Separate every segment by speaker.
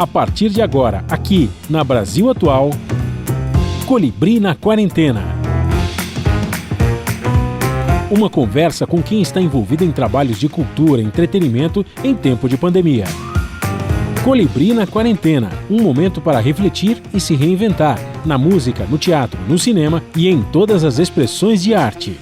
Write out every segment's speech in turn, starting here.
Speaker 1: A partir de agora, aqui na Brasil Atual, Colibri na Quarentena. Uma conversa com quem está envolvido em trabalhos de cultura e entretenimento em tempo de pandemia. Colibri na Quarentena, um momento para refletir e se reinventar, na música, no teatro, no cinema e em todas as expressões de arte.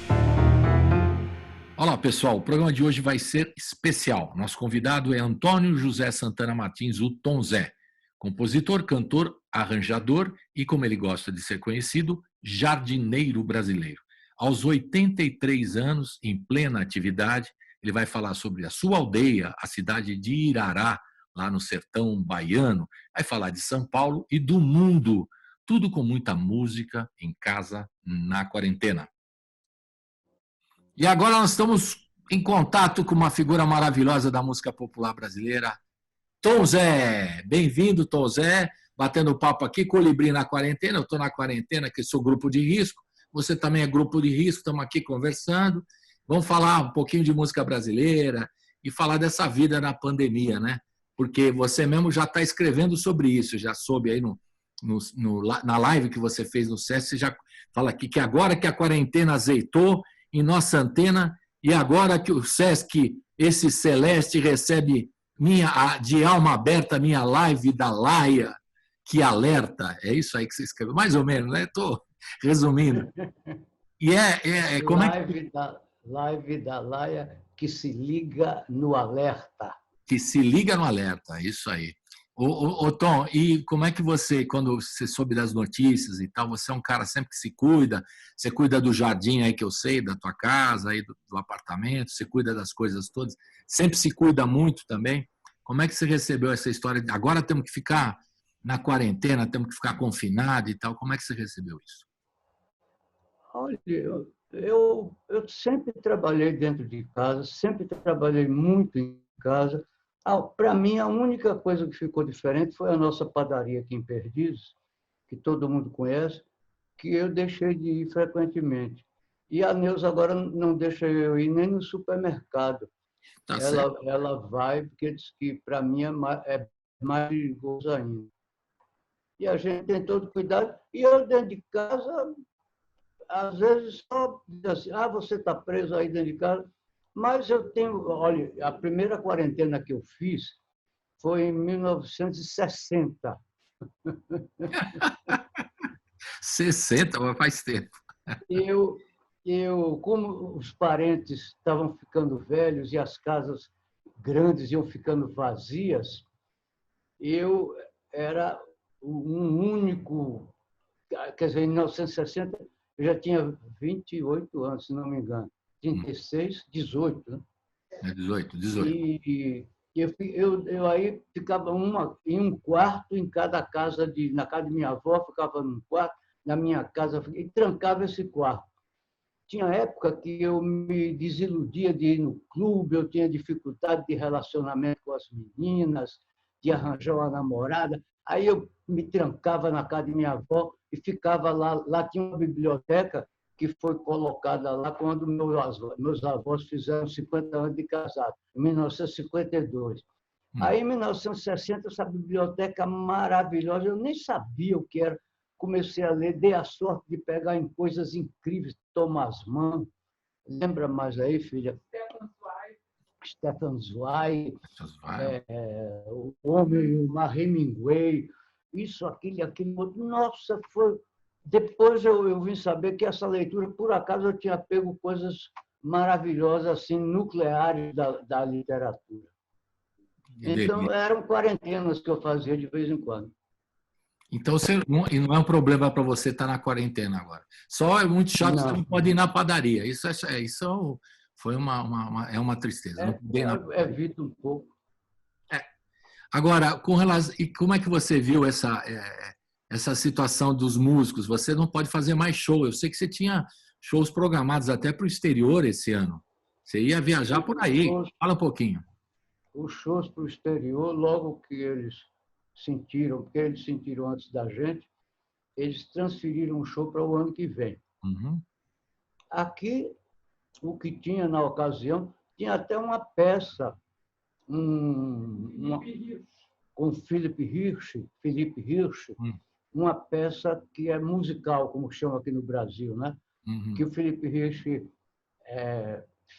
Speaker 2: Olá, pessoal. O programa de hoje vai ser especial. Nosso convidado é Antônio José Santana Martins, o Tom Zé, compositor, cantor, arranjador e, como ele gosta de ser conhecido, jardineiro brasileiro. Aos 83 anos, em plena atividade, ele vai falar sobre a sua aldeia, a cidade de Irará, lá no sertão baiano, vai falar de São Paulo e do mundo, tudo com muita música em casa, na quarentena. E agora nós estamos em contato com uma figura maravilhosa da música popular brasileira, Tom Zé. Bem-vindo, Tom Zé, batendo papo aqui, Colibri na Quarentena. Eu estou na quarentena, que sou grupo de risco, você também é grupo de risco, estamos aqui conversando. Vamos falar um pouquinho de música brasileira e falar dessa vida na pandemia, né? Porque você mesmo já está escrevendo sobre isso, já soube aí na live que você fez no SESC, você já fala aqui que agora que a quarentena azeitou em nossa antena, e agora que o SESC, esse celeste, recebe de alma aberta minha live da Laia, que alerta. É isso aí que você escreveu, mais ou menos, né? Estou resumindo. E como é que...
Speaker 3: Live da Laia que se liga no alerta.
Speaker 2: Que se liga no alerta, isso aí. Ô, Tom, e como é que você, quando você soube das notícias e tal, você é um cara sempre que se cuida, você cuida do jardim aí que eu sei, da tua casa, aí do apartamento, você cuida das coisas todas, sempre se cuida muito também. Como é que você recebeu essa história? Agora temos que ficar na quarentena, temos que ficar confinado e tal, como é que você recebeu isso?
Speaker 3: Olha, eu sempre trabalhei dentro de casa, sempre trabalhei muito em casa. Para mim, a única coisa que ficou diferente foi a nossa padaria aqui em Perdizes, que todo mundo conhece, que eu deixei de ir frequentemente. E a Neuza agora não deixa eu ir nem no supermercado.
Speaker 2: Tá
Speaker 3: ela vai, porque diz que para mim é mais perigoso ainda. E a gente tem todo cuidado. E eu, dentro de casa, às vezes só diz assim, você está preso aí dentro de casa. Mas eu tenho, olha, a primeira quarentena que eu fiz foi em 1960.
Speaker 2: 60, mas faz tempo.
Speaker 3: Como os parentes estavam ficando velhos e as casas grandes iam ficando vazias, eu era um único, quer dizer, em 1960 eu já tinha 28 anos, se não me engano, 36, 18, né?
Speaker 2: 18.
Speaker 3: E eu aí ficava em um quarto em cada casa, na casa de minha avó, ficava num quarto, na minha casa, e trancava esse quarto. Tinha época que eu me desiludia de ir no clube, eu tinha dificuldade de relacionamento com as meninas, de arranjar uma namorada. Aí eu me trancava na casa de minha avó e ficava lá. Lá tinha uma biblioteca que foi colocada lá quando meus avós fizeram 50 anos de casado, em 1952. Aí, em 1960, essa biblioteca maravilhosa, eu nem sabia o que era. Comecei a ler, dei a sorte de pegar em coisas incríveis, Thomas Mann, lembra mais aí, filha? Stefan Zweig, o Homem, o Hemingway, isso, aquilo outro. Nossa, foi... Depois eu vim saber que essa leitura, por acaso, eu tinha pego coisas maravilhosas, assim, nucleares da literatura. Então, eram quarentenas que eu fazia de vez em quando.
Speaker 2: Então, e não é um problema para você estar na quarentena agora. Só é muito chato, você não pode ir na padaria. Isso foi uma tristeza.
Speaker 3: Evita um pouco.
Speaker 2: Agora, e como é que você viu essa situação dos músicos? Você não pode fazer mais show. Eu sei que você tinha shows programados até para o exterior esse ano. Você ia viajar por aí. Fala um pouquinho.
Speaker 3: Os shows para o exterior, logo que eles sentiram, porque eles sentiram antes da gente, eles transferiram o show para o ano que vem.
Speaker 2: Uhum.
Speaker 3: Aqui, o que tinha na ocasião, tinha até uma peça, com Felipe Hirsch, uma peça que é musical, como chama aqui no Brasil, né? Que o Felipe Hirsch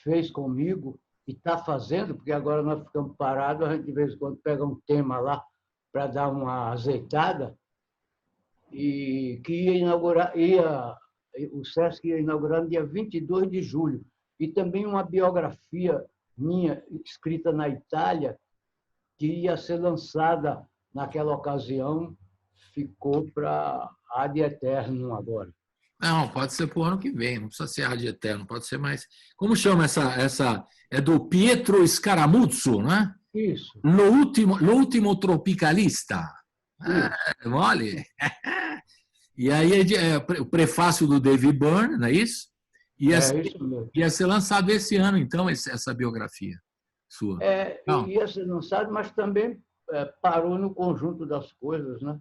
Speaker 3: fez comigo e está fazendo, porque agora nós ficamos parados, a gente de vez em quando pega um tema lá para dar uma azeitada, e que ia inaugurar, o Sesc ia inaugurar no dia 22 de julho. E também uma biografia minha, escrita na Itália, que ia ser lançada naquela ocasião, ficou para ad eternum agora.
Speaker 2: Não, pode ser para o ano que vem, não precisa ser ad eterno, pode ser mais... Como chama essa? É do Pietro Scaramuzzo, né?
Speaker 3: Isso.
Speaker 2: Lo último tropicalista. Mole? E aí o prefácio do David Byrne, não é isso?
Speaker 3: Isso mesmo.
Speaker 2: Ia ser lançado esse ano, então, essa biografia sua.
Speaker 3: Ia ser lançado, mas também parou no conjunto das coisas, né?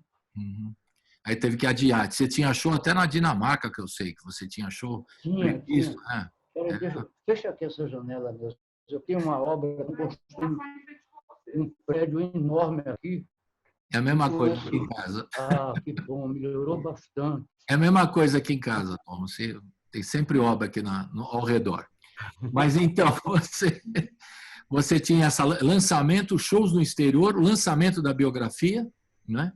Speaker 2: Aí teve que adiar. Você tinha show até na Dinamarca, que eu sei que você tinha show.
Speaker 3: Tinha. Fecha aqui essa janela mesmo. Eu tenho uma obra, um prédio enorme aqui.
Speaker 2: É a mesma coisa aqui em casa.
Speaker 3: Que bom, melhorou bastante.
Speaker 2: É a mesma coisa aqui em casa, Tom. Você tem sempre obra aqui ao redor. Mas então, você tinha esse lançamento, shows no exterior, o lançamento da biografia, né?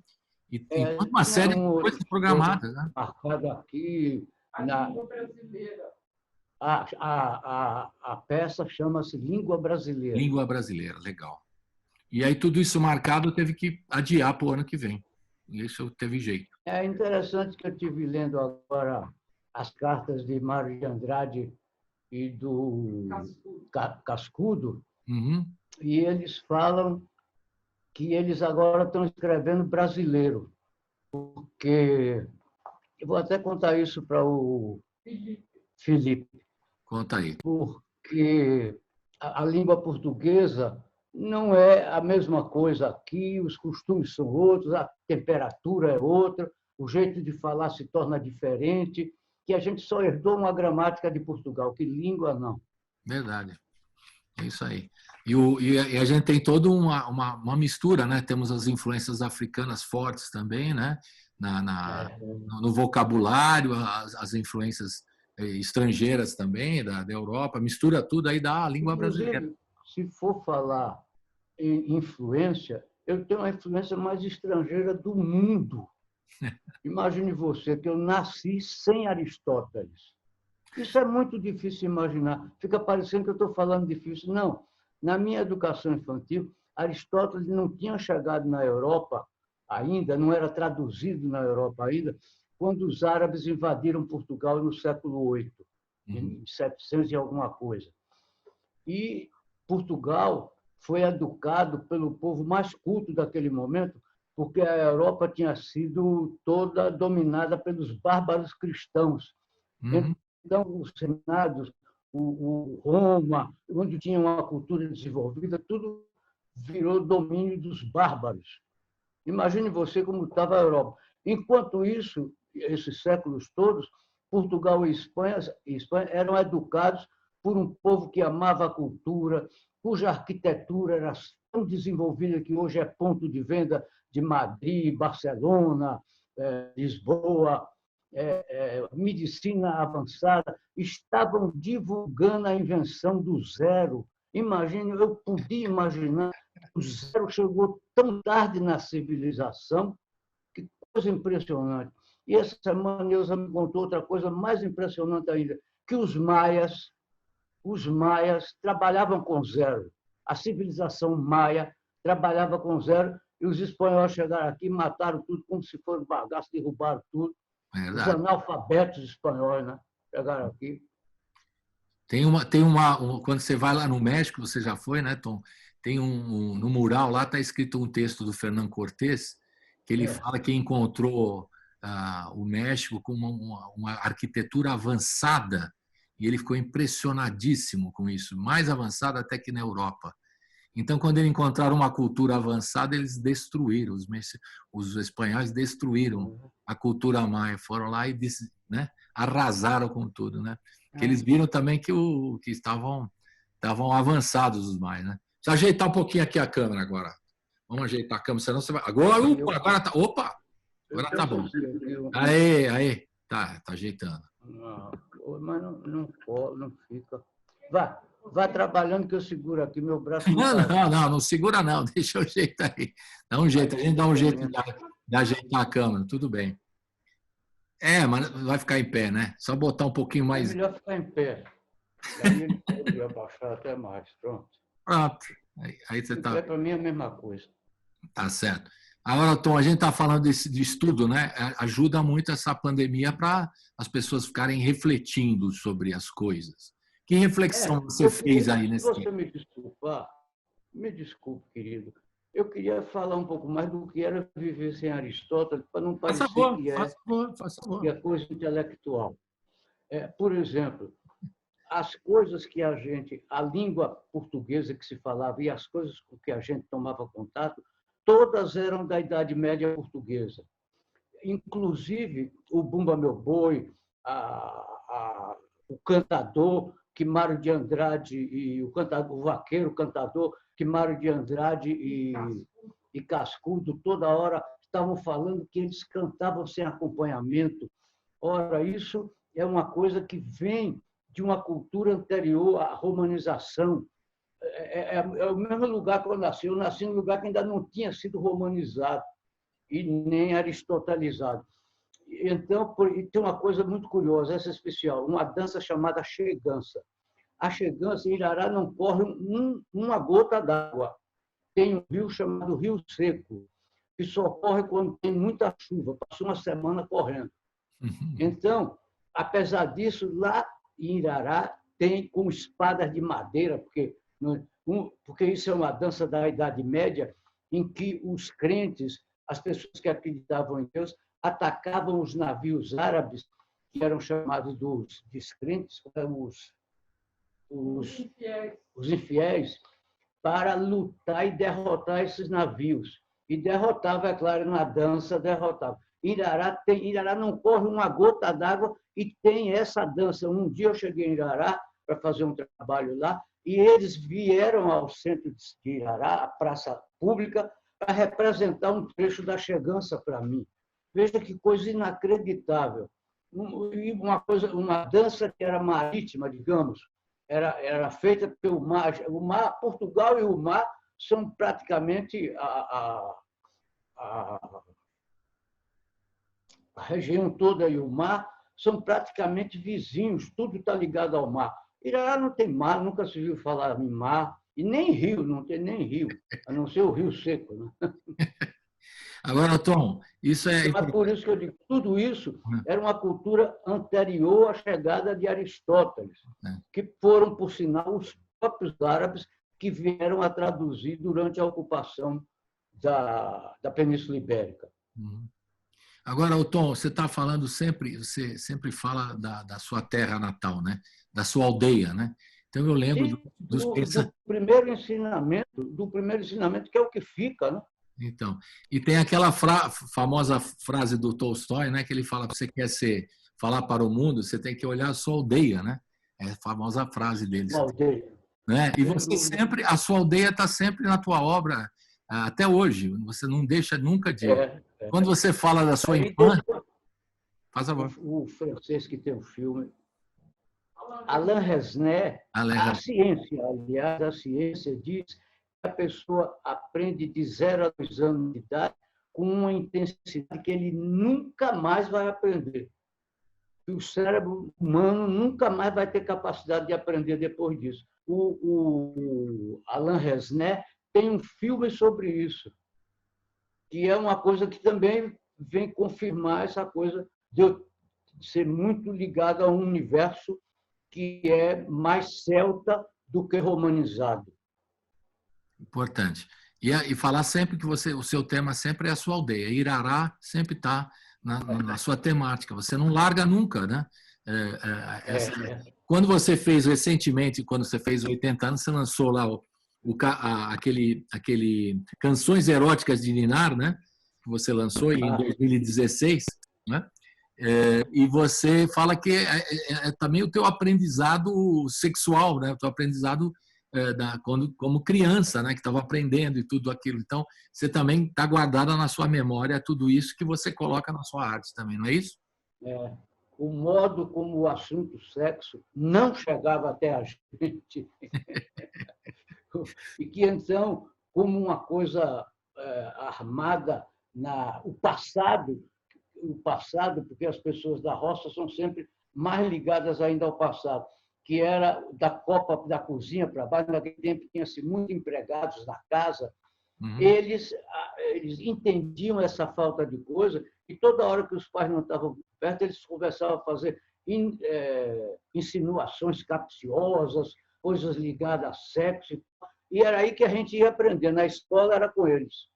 Speaker 2: E uma série de coisas programadas. Né?
Speaker 3: Marcado aqui na... A peça chama-se Língua Brasileira.
Speaker 2: Língua Brasileira, legal. E aí tudo isso marcado teve que adiar para o ano que vem. E isso teve jeito.
Speaker 3: É interessante que eu estive lendo agora as cartas de Mário de Andrade e do Cascudo, e eles falam que eles agora estão escrevendo brasileiro, porque eu vou até contar isso para o Felipe.
Speaker 2: Conta aí.
Speaker 3: Porque a língua portuguesa não é a mesma coisa aqui, os costumes são outros, a temperatura é outra, o jeito de falar se torna diferente, que a gente só herdou uma gramática de Portugal, que língua não.
Speaker 2: Verdade. É isso aí. E a gente tem toda uma mistura, né? Temos as influências africanas fortes também, né? No vocabulário, as influências estrangeiras também, da Europa, mistura tudo, aí dá a língua brasileira.
Speaker 3: Se for falar em influência, eu tenho a influência mais estrangeira do mundo. Imagine você que eu nasci sem Aristóteles. Isso é muito difícil de imaginar. Fica parecendo que eu estou falando difícil. Não. Na minha educação infantil, Aristóteles não tinha chegado na Europa ainda, não era traduzido na Europa ainda, quando os árabes invadiram Portugal no século VIII, em 700 e alguma coisa. E Portugal foi educado pelo povo mais culto daquele momento, porque a Europa tinha sido toda dominada pelos bárbaros cristãos. Então, os senados, o Roma, onde tinha uma cultura desenvolvida, tudo virou domínio dos bárbaros. Imagine você como estava a Europa. Enquanto isso, esses séculos todos, Portugal e Espanha eram educados por um povo que amava a cultura, cuja arquitetura era tão desenvolvida que hoje é ponto de venda de Madrid, Barcelona, Lisboa, medicina avançada, estavam divulgando a invenção do zero. Imagine, eu podia imaginar que o zero chegou tão tarde na civilização, que coisa impressionante. E essa semana Neuza me contou outra coisa mais impressionante ainda, que os maias trabalhavam com zero. A civilização maia trabalhava com zero e os espanhóis chegaram aqui, mataram tudo como se fosse bagaço, derrubaram tudo. Os analfabetos espanhóis, né? Chegaram aqui.
Speaker 2: Quando você vai lá no México, você já foi, né, Tom? Tem no mural lá está escrito um texto do Fernán Cortés, que ele fala que encontrou o México com uma arquitetura avançada, e ele ficou impressionadíssimo com isso, mais avançada até que na Europa. Então, quando eles encontraram uma cultura avançada, eles destruíram, os espanhóis destruíram a cultura maia, foram lá e arrasaram com tudo, né? Porque eles viram também que estavam avançados os maias, né? Deixa eu ajeitar um pouquinho aqui a câmera agora. Vamos ajeitar a câmera, senão você vai... Agora tá... Opa! Agora tá bom. Aí. Tá ajeitando.
Speaker 3: Não, mas não fica. Vá trabalhando que eu seguro aqui, meu braço
Speaker 2: não segura não, deixa eu ajeitar aí. Dá um jeito, a gente dá um jeito de ajeitar a câmera, tudo bem. Mas vai ficar em pé, né? Só botar um pouquinho mais...
Speaker 3: É melhor ficar em pé. Aí ele pode abaixar até mais, pronto.
Speaker 2: Pronto. Aí você tá...
Speaker 3: Para mim é a mesma coisa.
Speaker 2: Tá certo. Agora, Tom, a gente está falando de estudo, né? Ajuda muito essa pandemia para as pessoas ficarem refletindo sobre as coisas. Que reflexão você fez aí nesse tempo?
Speaker 3: Se você me desculpe, querido. Eu queria falar um pouco mais do que era viver sem Aristóteles, para não parecer que é coisa intelectual. Por exemplo, as coisas que a língua portuguesa que se falava e as coisas com que a gente tomava contato, todas eram da Idade Média portuguesa. Inclusive, o Bumba Meu Boi, o cantador, que Mário de Andrade, e o vaqueiro, o cantador, que Mário de Andrade e Cascudo, toda hora estavam falando que eles cantavam sem acompanhamento. Ora, isso é uma coisa que vem de uma cultura anterior à romanização. É o mesmo lugar que eu nasci. Eu nasci num lugar que ainda não tinha sido romanizado e nem aristotelizado. Então, tem uma coisa muito curiosa, essa especial, uma dança chamada chegança. A chegança, em Irará, não corre uma gota d'água. Tem um rio chamado Rio Seco, que só corre quando tem muita chuva. Passou uma semana correndo. Então, apesar disso, lá em Irará tem com espadas de madeira, porque isso é uma dança da Idade Média, em que os crentes, as pessoas que acreditavam em Deus, atacavam os navios árabes, que eram chamados dos descrentes, os infiéis, para lutar e derrotar esses navios. E derrotava, é claro, na dança, derrotava. Irará não corre uma gota d'água e tem essa dança. Um dia eu cheguei em Irará para fazer um trabalho lá, e eles vieram ao centro de Irará, a praça pública, para representar um trecho da chegança para mim. Veja que coisa inacreditável. Uma dança que era marítima, digamos, era feita pelo mar. Portugal e o mar são praticamente a região toda e o mar são praticamente vizinhos, tudo está ligado ao mar. Irará não tem mar, nunca se viu falar em mar, e nem rio, não tem nem rio, a não ser o Rio Seco. Né?
Speaker 2: Agora, Tom, isso é...
Speaker 3: Mas por isso que eu digo, tudo isso era uma cultura anterior à chegada de Aristóteles, que foram, por sinal, os próprios árabes que vieram a traduzir durante a ocupação da Península Ibérica.
Speaker 2: Agora, Tom, você está falando você sempre fala da sua terra natal, né? Da sua aldeia, né? Então eu lembro
Speaker 3: do primeiro ensinamento, que é o que fica, né?
Speaker 2: Então, e tem aquela famosa frase do Tolstói, né? Que ele fala: você quer falar para o mundo, você tem que olhar a sua aldeia, né? É a famosa frase dele.
Speaker 3: Aldeia.
Speaker 2: Né? E você sempre, a sua aldeia está sempre na tua obra até hoje. Você não deixa nunca de. Quando você fala da sua infância, faz favor.
Speaker 3: O francês que tem um filme, Alain Resnais, a ciência diz que a pessoa aprende de 0 a 2 anos de idade com uma intensidade que ele nunca mais vai aprender. E o cérebro humano nunca mais vai ter capacidade de aprender depois disso. O Alain Resnais tem um filme sobre isso, que é uma coisa que também vem confirmar essa coisa de eu ser muito ligado a um universo que é mais celta do que romanizado.
Speaker 2: Importante. E falar sempre que o seu tema sempre é a sua aldeia. Irará sempre está na sua temática. Você não larga nunca, né? Quando você fez recentemente, quando você fez 80 anos, você lançou lá aquele Canções Eróticas de Ninar, né? Que você lançou em 2016, né? E você fala que também o teu aprendizado sexual, né? O teu aprendizado como criança, né, que estava aprendendo e tudo aquilo. Então, você também está guardada na sua memória tudo isso que você coloca na sua arte também, não é isso?
Speaker 3: O modo como o assunto sexo não chegava até a gente. E que, então, como uma coisa armada o passado, porque as pessoas da roça são sempre mais ligadas ainda ao passado, que era da copa da cozinha para baixo. Naquele tempo tinha-se muitos empregados na casa. Eles entendiam essa falta de coisa e toda hora que os pais não estavam perto, eles conversavam a fazer insinuações capciosas, coisas ligadas a sexo. E era aí que a gente ia aprender. Na escola era com eles.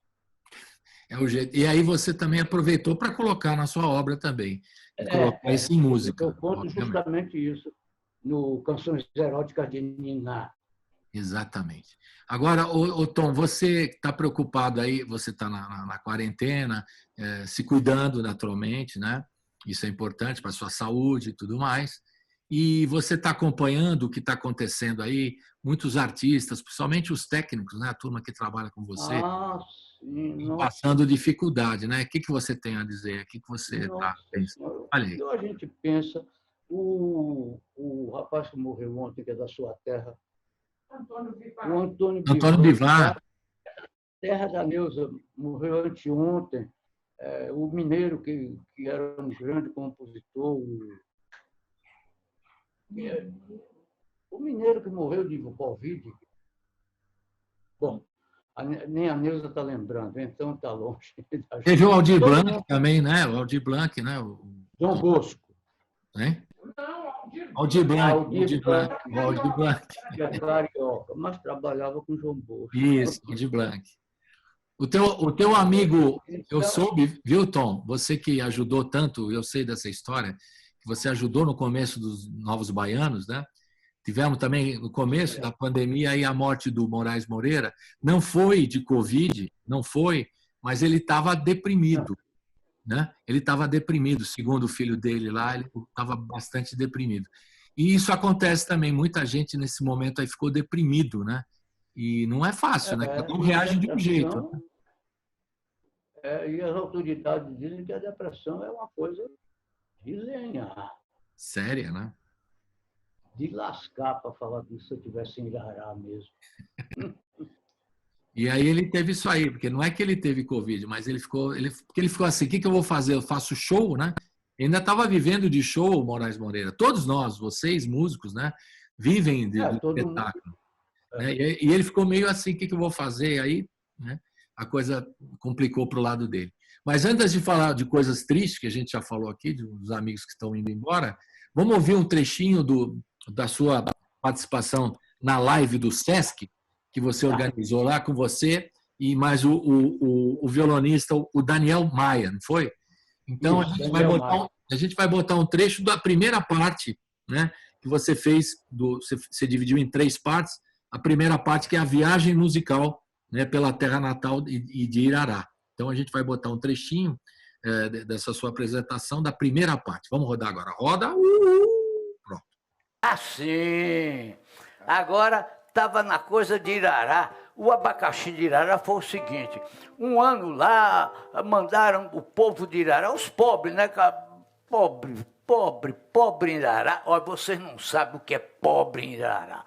Speaker 2: É o jeito. E aí você também aproveitou para colocar na sua obra também. Colocar isso em música.
Speaker 3: Eu conto justamente isso no Canções Eróticas de Niná.
Speaker 2: Exatamente. Agora, Tom, você está preocupado aí, você está na quarentena, se cuidando naturalmente, né? Isso é importante para a sua saúde e tudo mais. E você está acompanhando o que está acontecendo aí, muitos artistas, principalmente os técnicos, né? A turma que trabalha com você,
Speaker 3: sim,
Speaker 2: passando dificuldade, né? O que você tem a dizer? O que você está pensando? Olha aí.
Speaker 3: A gente pensa, o rapaz que morreu ontem, que é da sua terra, o Antônio
Speaker 2: Bivar.
Speaker 3: Terra da Neuza, morreu anteontem. O mineiro, que era um grande compositor, o mineiro que morreu de Covid. Bom, nem a Neuza está lembrando, então está longe.
Speaker 2: Teve o Aldir Blanc também, né? O Aldir Blanc, né?
Speaker 3: João Bosco.
Speaker 2: Né? Aldir Blanc.
Speaker 3: Que é carioca, mas trabalhava com João Bosco.
Speaker 2: Isso, Aldir Blanc. O teu amigo, eu soube, viu, Tom? Você que ajudou tanto, eu sei dessa história, que você ajudou no começo dos Novos Baianos, né? Tivemos também, no começo da pandemia, aí a morte do Moraes Moreira. Não foi de Covid, não foi, mas ele estava deprimido. Né? Ele estava deprimido, segundo o filho dele lá, ele estava bastante deprimido. E isso acontece também, muita gente nesse momento aí ficou deprimido, né? E não é fácil, né? Cada um reage de um jeito. Né?
Speaker 3: E as autoridades dizem que a depressão é uma coisa de lenhar.
Speaker 2: Séria, né?
Speaker 3: De lascar, para falar disso, se eu tivesse em Irará mesmo.
Speaker 2: E aí ele teve isso aí, porque não é que ele teve Covid, mas ele ficou assim, o que eu vou fazer? Eu faço show, né? Ele ainda estava vivendo de show, Moraes Moreira. Todos nós, vocês, músicos, né? Vivem de espetáculo. Né? E ele ficou meio assim, o que eu vou fazer? E aí, né? A coisa complicou para o lado dele. Mas antes de falar de coisas tristes, que a gente já falou aqui, dos amigos que estão indo embora, vamos ouvir um trechinho da sua participação na live do Sesc, que você organizou lá com você e mais o violonista, o Daniel Maia, não foi? Então, a gente vai botar um trecho da primeira parte, né, que você fez, você dividiu em 3 partes. A primeira parte, que é a viagem musical, né, pela terra natal e de Irará. Então, a gente vai botar um trechinho dessa sua apresentação da primeira parte. Vamos rodar agora. Roda. Pronto.
Speaker 4: Assim. Agora, estava na coisa de Irará. O abacaxi de Irará foi o seguinte: um ano lá, mandaram o povo de Irará, os pobres, né? Pobre em Irará. Olha, vocês não sabem o que é pobre em Irará.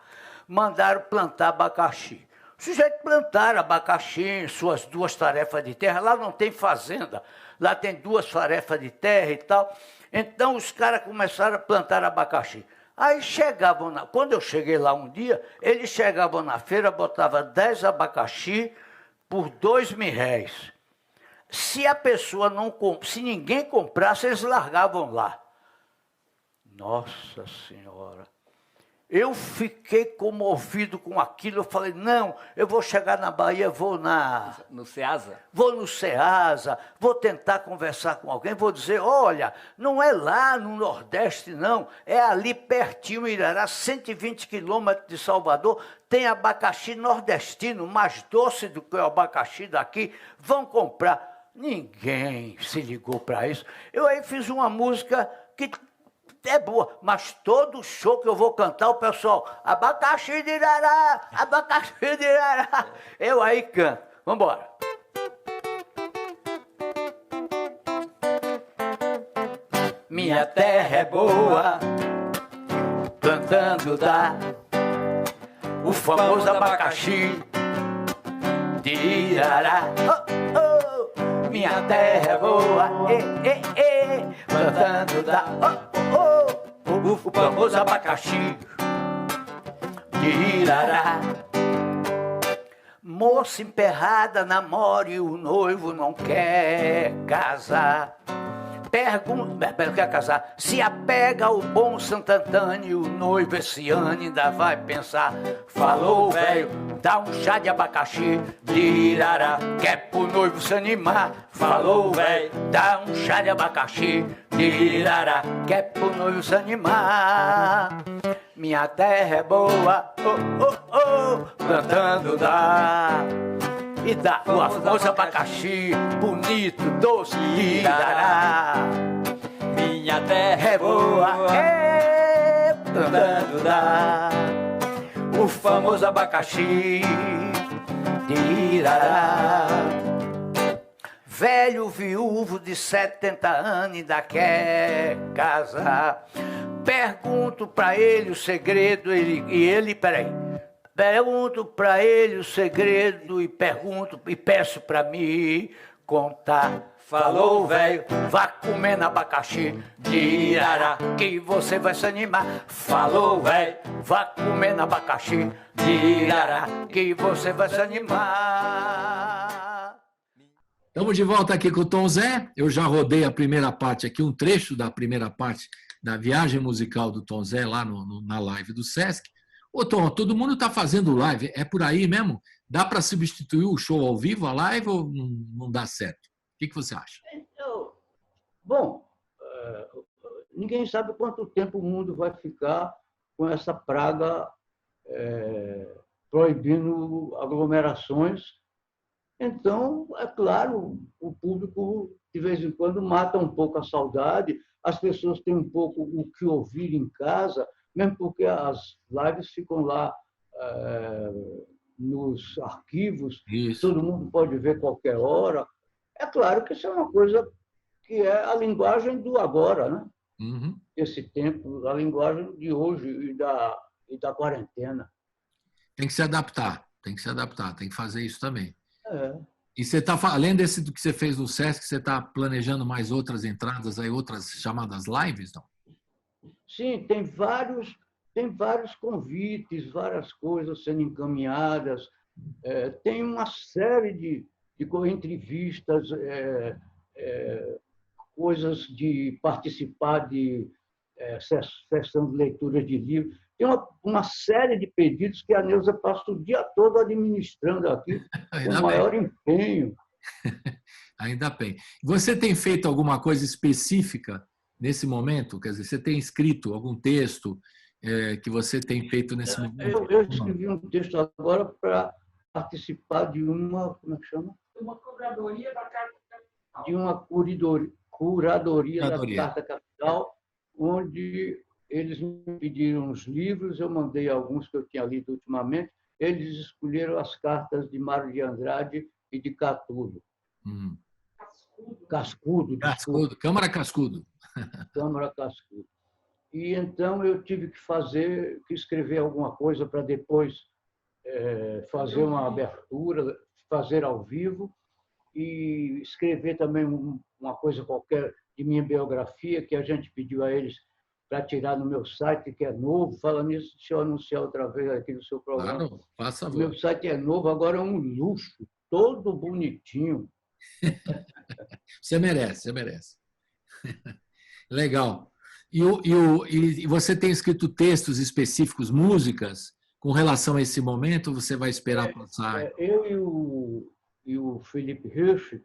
Speaker 4: Mandaram plantar abacaxi. O sujeito plantaram abacaxi em suas 2 tarefas de terra. Lá não tem fazenda, lá tem 2 tarefas de terra e tal. Então os caras começaram a plantar abacaxi. Aí chegavam, quando eu cheguei lá um dia, eles chegavam na feira, botavam 10 abacaxi por R$2.000. Se a pessoa se ninguém comprasse, eles largavam lá. Nossa Senhora! Eu fiquei comovido com aquilo. Eu falei, não, eu vou chegar na Bahia, vou
Speaker 5: no Ceasa?
Speaker 4: Vou no Ceasa, vou tentar conversar com alguém, vou dizer, olha, não é lá no Nordeste, não, é ali pertinho, Irará, 120 quilômetros de Salvador, tem abacaxi nordestino, mais doce do que o abacaxi daqui, vão comprar. Ninguém se ligou para isso. Eu aí fiz uma música que é boa, mas todo show que eu vou cantar, o pessoal, abacaxi de irará, abacaxi de irará. Eu aí canto. Vambora. Minha terra é boa, plantando dá o famoso abacaxi de irará. Oh, oh. Minha terra é boa, plantando dá o famoso abacaxi de irará. Moça emperrada namora e o noivo não quer casar. Quer casar. Se apega ao bom Santo Antônio, o noivo esse ano ainda vai pensar. Falou, velho, dá um chá de abacaxi de irará, que é pro noivo se animar. Falou, velho, dá um chá de abacaxi de irará, que é pro noivo se animar. Minha terra é boa, oh, oh, oh, plantando dá. E dá o famoso abacaxi, bonito, doce de irará. Minha terra é boa, plantando dá o famoso abacaxi de irará. Velho viúvo de 70 anos ainda quer casar. Pergunto pra ele o segredo, pergunto pra ele o segredo e peço pra mim contar. Falou, velho, vá comendo abacaxi de irará, que você vai se animar. Falou, velho, vá comendo abacaxi de irará, que você vai se animar.
Speaker 2: Estamos de volta aqui com o Tom Zé. Eu já rodei a primeira parte aqui, um trecho da primeira parte da viagem musical do Tom Zé lá na live do Sesc. Ô, Tom, todo mundo está fazendo live, é por aí mesmo? Dá para substituir o show ao vivo, a live, ou não dá certo? O que você acha?
Speaker 3: Bom, ninguém sabe quanto tempo o mundo vai ficar com essa praga proibindo aglomerações. Então, é claro, o público, de vez em quando, mata um pouco a saudade, as pessoas têm um pouco o que ouvir em casa, mesmo porque as lives ficam lá nos arquivos,
Speaker 2: Isso.
Speaker 3: Todo mundo pode ver qualquer hora. É claro que isso é uma coisa que é a linguagem do agora, né?
Speaker 2: Uhum.
Speaker 3: Esse tempo, a linguagem de hoje e da quarentena.
Speaker 2: Tem que se adaptar, tem que fazer isso também.
Speaker 3: É.
Speaker 2: E você está, além do que você fez no Sesc, você está planejando mais outras entradas, aí, outras chamadas lives, não?
Speaker 3: Sim, tem vários convites, várias coisas sendo encaminhadas. Tem uma série de entrevistas, coisas de participar de sessão de leitura de livros. Tem uma série de pedidos que a Neuza passa o dia todo administrando aqui, com o maior empenho.
Speaker 2: Ainda bem. Você tem feito alguma coisa específica nesse momento? Quer dizer, você tem escrito algum texto que você tem feito nesse momento?
Speaker 3: Eu escrevi um texto agora para participar de uma, como é que chama?
Speaker 5: Uma curadoria da Carta Capital.
Speaker 3: De uma curadoria da Carta Capital, onde eles me pediram os livros, eu mandei alguns que eu tinha lido ultimamente, eles escolheram as cartas de Mário de Andrade e de Catulo. Cascudo.
Speaker 2: Câmara Cascudo.
Speaker 3: Câmara Cascudo. E então eu tive que escrever alguma coisa para depois fazer uma abertura, fazer ao vivo, e escrever também uma coisa qualquer de minha biografia, que a gente pediu a eles para tirar no meu site, que é novo. Fala nisso, deixa eu anunciar outra vez aqui no seu programa.
Speaker 2: Claro, faça
Speaker 3: o meu site é novo, agora é um luxo, todo bonitinho.
Speaker 2: Você merece. Legal. E você tem escrito textos específicos, músicas, com relação a esse momento? Você vai esperar passar?
Speaker 3: Eu e o Felipe Hirsch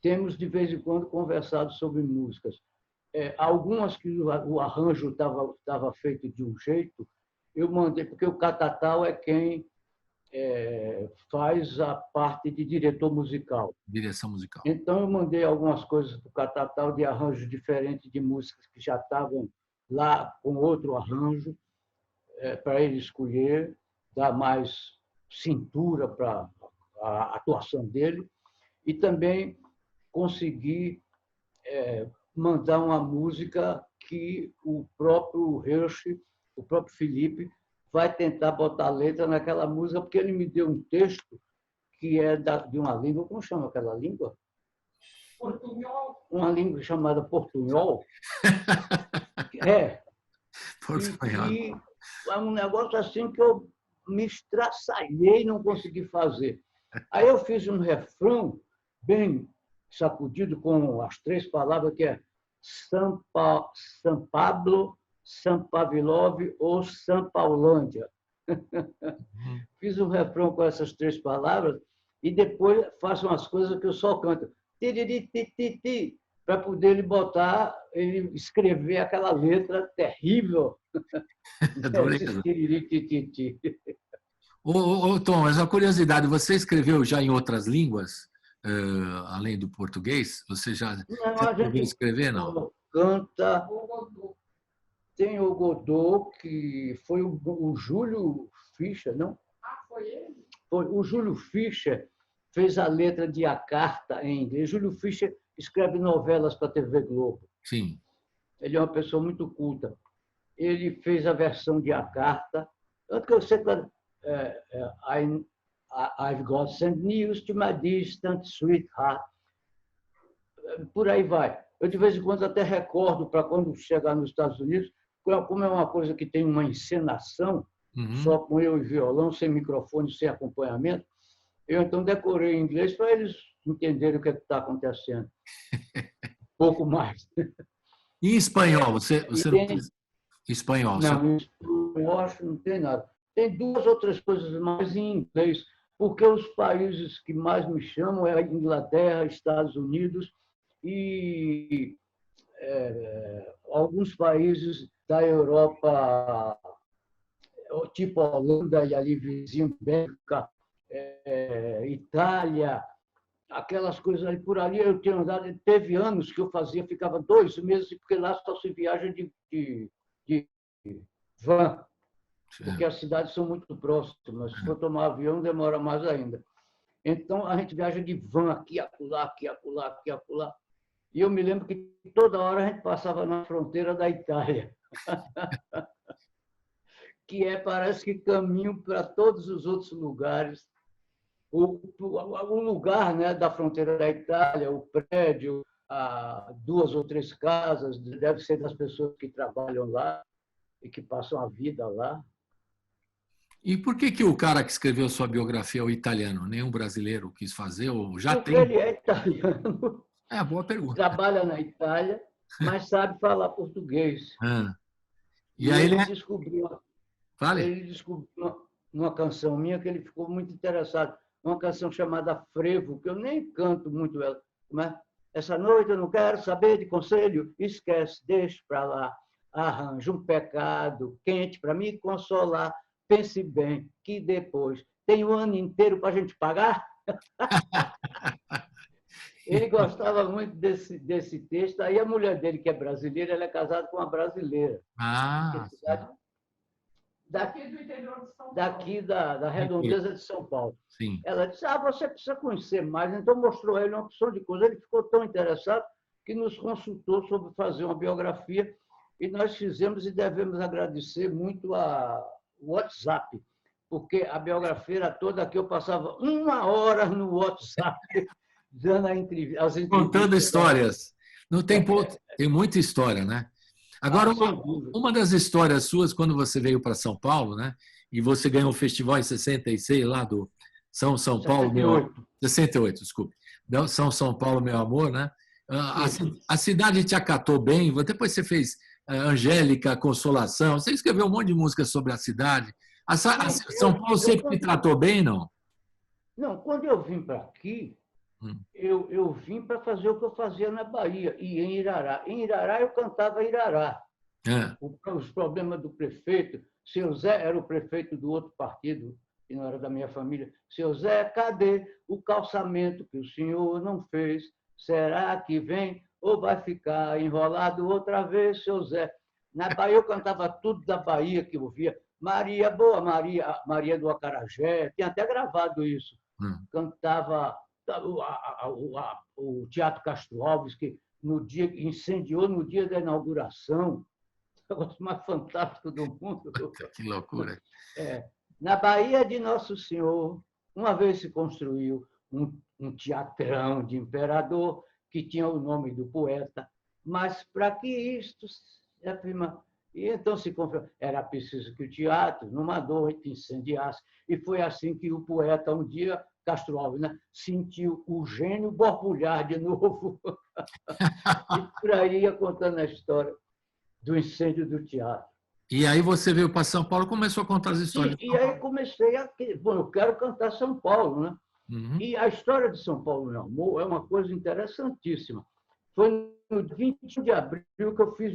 Speaker 3: temos, de vez em quando, conversado sobre músicas. Algumas que o arranjo estava feito de um jeito, eu mandei, porque o Catatal é quem faz a parte de diretor musical.
Speaker 2: Direção musical.
Speaker 3: Então, eu mandei algumas coisas para o Catatal de arranjos diferentes de músicas que já estavam lá com outro arranjo, para ele escolher, dar mais cintura para a atuação dele, e também conseguir mandar uma música que o próprio Hirsch, o próprio Felipe, vai tentar botar a letra naquela música, porque ele me deu um texto que é de uma língua, como chama aquela língua?
Speaker 5: Portunhol.
Speaker 3: Uma língua chamada portunhol. É. E é um negócio assim que eu me estraçalhei e não consegui fazer. Aí eu fiz um refrão bem sacudido com as 3 palavras, que é São Pablo, São Pavilov ou São Paulândia. Fiz um refrão com essas 3 palavras e depois faço umas coisas que eu só canto. Para poder ele escrever aquela letra terrível.
Speaker 2: Tom, mas uma curiosidade, você escreveu já em outras línguas, além do português? Você já ouviu escrever, não?
Speaker 3: Canta. Tem o Godot, que foi o Júlio Fischer, não?
Speaker 5: Ah, foi ele?
Speaker 3: Foi. O Júlio Fischer fez a letra de A Carta em inglês. Júlio Fischer escreve novelas para a TV Globo.
Speaker 2: Sim.
Speaker 3: Ele é uma pessoa muito culta. Ele fez a versão de A Carta. Tanto que eu sei que I've got some news to my distant sweetheart. Por aí vai. Eu, de vez em quando, até recordo para quando chegar nos Estados Unidos, como é uma coisa que tem uma encenação, só com eu e violão, sem microfone, sem acompanhamento, eu então decorei em inglês para eles entenderem o que está acontecendo. Pouco mais.
Speaker 2: E em espanhol? Você não fez espanhol?
Speaker 3: Não, em espanhol acho que não tem nada. Tem 2 ou 3 coisas mais em inglês, porque os países que mais me chamam é a Inglaterra, Estados Unidos e alguns países da Europa, tipo Holanda e ali vizinho, Bélgica, Itália, aquelas coisas ali por ali. Eu tenho andado, teve anos que eu ficava 2 meses, porque lá só se viaja de van, porque as cidades são muito próximas. Se for tomar avião, demora mais ainda. Então, a gente viaja de van aqui, acolá, aqui, acolá, aqui, acolá. E eu me lembro que toda hora a gente passava na fronteira da Itália, que parece que caminho para todos os outros lugares. O lugar, né, da fronteira da Itália, o prédio, 2 ou 3 casas, deve ser das pessoas que trabalham lá e que passam a vida lá.
Speaker 2: E por que o cara que escreveu sua biografia é o italiano? Nenhum brasileiro quis fazer? Ou já
Speaker 3: Porque
Speaker 2: tem?
Speaker 3: ele é italiano.
Speaker 2: Boa pergunta.
Speaker 3: Trabalha na Itália, mas sabe falar português.
Speaker 2: E aí
Speaker 3: ele descobriu
Speaker 2: Vale?
Speaker 3: uma canção minha que ele ficou muito interessado. Uma canção chamada Frevo, que eu nem canto muito ela. Mas essa noite eu não quero saber de conselho, esquece, deixa para lá. Arranja um pecado quente para me consolar. Pense bem que depois tem o ano inteiro para a gente pagar. Ele gostava muito desse texto. Aí a mulher dele, que é brasileira, ela é casada com uma brasileira. Daqui do interior de São Paulo. Daqui da redondeza de São Paulo.
Speaker 2: Sim.
Speaker 3: Ela disse, você precisa conhecer mais. Então mostrou a ele uma opção de coisa. Ele ficou tão interessado que nos consultou sobre fazer uma biografia e nós fizemos e devemos agradecer muito ao WhatsApp, porque a biografia era toda aqui, eu passava 1 hora no WhatsApp dando as entrevistas.
Speaker 2: Contando histórias. Não tem muita história, né? Agora, uma das histórias suas, quando você veio para São Paulo, né? E você ganhou o festival em 66, lá do São Paulo... 68, desculpe. São Paulo, meu amor, né? A cidade te acatou bem, depois você fez Angélica, Consolação, você escreveu um monte de música sobre a cidade. São Paulo sempre te tratou bem, não?
Speaker 3: Não, quando eu vim para aqui, eu vim para fazer o que eu fazia na Bahia, e em Irará. Em Irará eu cantava Irará. Os problemas do prefeito, seu Zé era o prefeito do outro partido, que não era da minha família. Seu Zé, cadê o calçamento que o senhor não fez? Será que vem ou vai ficar enrolado outra vez, seu Zé? Na Bahia eu cantava tudo da Bahia que eu via. Maria, boa Maria, Maria do Acarajé, tinha até gravado isso. Cantava o Teatro Castro Alves, que no dia incendiou no dia da inauguração, o negócio mais fantástico do mundo.
Speaker 2: Que loucura.
Speaker 3: Na Bahia de Nosso Senhor, uma vez se construiu um teatrão de imperador que tinha o nome do poeta, mas para que isto se afirma? E então se confirmou, era preciso que o teatro, numa noite, incendiasse. E foi assim que o poeta, um dia, Castro Alves, né, sentiu o gênio borbulhar de novo. E por aí ia contando a história do incêndio do teatro.
Speaker 2: E aí você veio para São Paulo e começou a contar as histórias.
Speaker 3: E aí comecei a... Bom, eu quero cantar São Paulo, né?
Speaker 2: Uhum.
Speaker 3: E a história de São Paulo, meu amor, é uma coisa interessantíssima. Foi no 21 de abril que eu fiz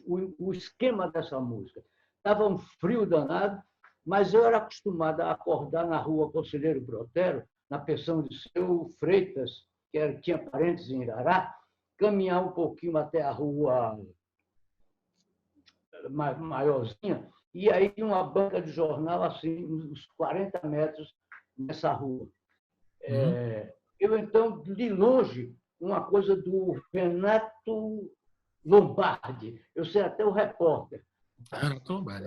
Speaker 3: o esquema dessa música. Estava um frio danado, mas eu era acostumado a acordar na rua Conselheiro Brotero, na pensão de seu Freitas, que tinha parentes em Irará, caminhar um pouquinho até a rua maiorzinha, e aí tinha uma banca de jornal, assim, uns 40 metros nessa rua. Eu, então, de longe, uma coisa do Renato Lombardi, eu sei até o repórter.
Speaker 2: Renato Lombardi.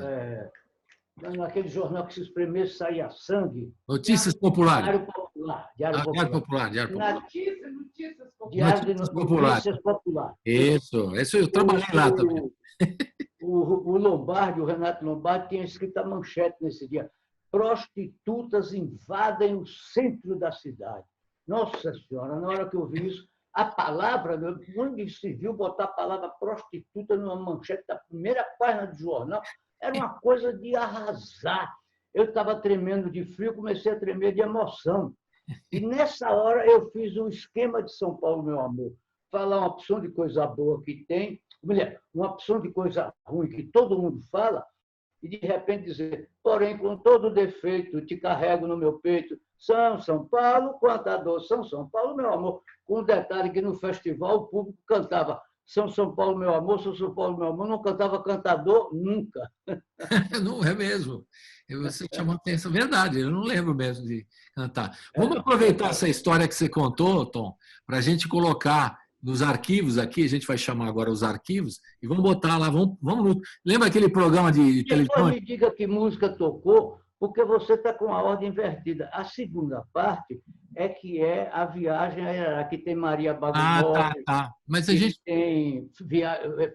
Speaker 3: Naquele jornal que se espremesse saía sangue.
Speaker 2: Notícias Populares.
Speaker 3: Diário Popular.
Speaker 2: Diário Popular.
Speaker 5: Notícias Populares.
Speaker 3: Notícias Populares.
Speaker 2: Isso eu trabalhei lá também.
Speaker 3: O Lombardi, o Renato Lombardi, tinha escrito a manchete nesse dia: prostitutas invadem o centro da cidade. Nossa Senhora, na hora que eu vi isso, a palavra, onde se viu botar a palavra prostituta numa manchete da primeira página do jornal, era uma coisa de arrasar. Eu estava tremendo de frio, comecei a tremer de emoção. E nessa hora eu fiz um esquema de São Paulo, meu amor. Falar uma opção de coisa boa que tem, mulher, uma opção de coisa ruim que todo mundo fala, e de repente dizer, porém, com todo defeito, te carrego no meu peito, São Paulo, quanta dor, São Paulo, meu amor. Com um detalhe que no festival o público cantava São Paulo, meu amor, São Paulo, meu amor, não cantava cantador nunca.
Speaker 2: Não é mesmo. Você chamou atenção. Verdade, eu não lembro mesmo de cantar. Vamos aproveitar essa história que você contou, Tom, para a gente colocar nos arquivos aqui, a gente vai chamar agora os arquivos, e vamos botar lá, lembra aquele programa de televisão?
Speaker 3: Me diga que música tocou, porque você está com a ordem invertida. A segunda parte é a viagem a Irará, que tem Maria Bagumori,
Speaker 2: tá. Mas a gente
Speaker 3: tem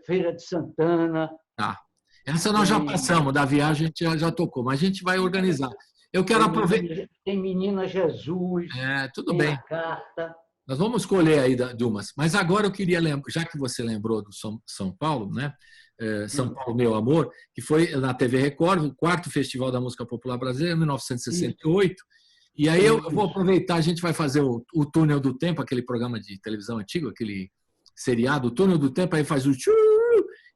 Speaker 3: Feira de Santana.
Speaker 2: Tá. Essa nós já passamos, da viagem a gente já tocou, mas a gente vai organizar. Eu quero aproveitar.
Speaker 3: Tem Menina Jesus.
Speaker 2: Tudo bem.
Speaker 3: A carta.
Speaker 2: Nós vamos escolher aí de umas. Mas agora eu queria lembrar, já que você lembrou do São Paulo, né? São Paulo, Meu Amor, que foi na TV Record, o 4º Festival da Música Popular Brasileira, em 1968. E aí eu vou aproveitar, a gente vai fazer o Túnel do Tempo, aquele programa de televisão antigo, aquele seriado, o Túnel do Tempo, aí faz o tchu,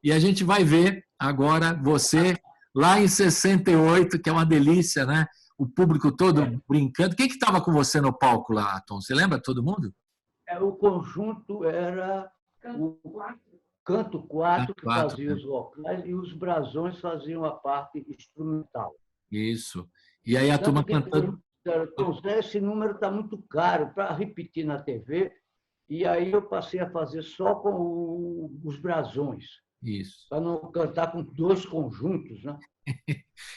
Speaker 2: e a gente vai ver agora você lá em 68, que é uma delícia, né? O público todo brincando. Quem que estava com você no palco lá, Tom? Você lembra todo mundo?
Speaker 3: O conjunto era o Canto 4, que fazia os vocais, e os brasões faziam a parte instrumental.
Speaker 2: Isso. E aí a turma cantando.
Speaker 3: Tom Zé, esse número está muito caro para repetir na TV, e aí eu passei a fazer só com os brasões.
Speaker 2: Isso.
Speaker 3: Para não cantar com 2 conjuntos, né?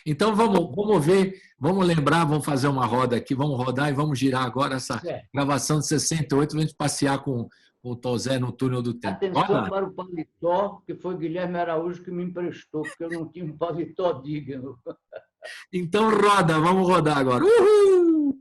Speaker 2: Então vamos ver, vamos lembrar, vamos fazer uma roda aqui, vamos rodar e vamos girar agora essa gravação de 68, para a gente passear com o Tom Zé no Túnel do Tempo.
Speaker 3: Atenção para o paletó, que foi Guilherme Araújo que me emprestou, porque eu não tinha um paletó digno.
Speaker 2: Então roda, vamos rodar agora. Uhul!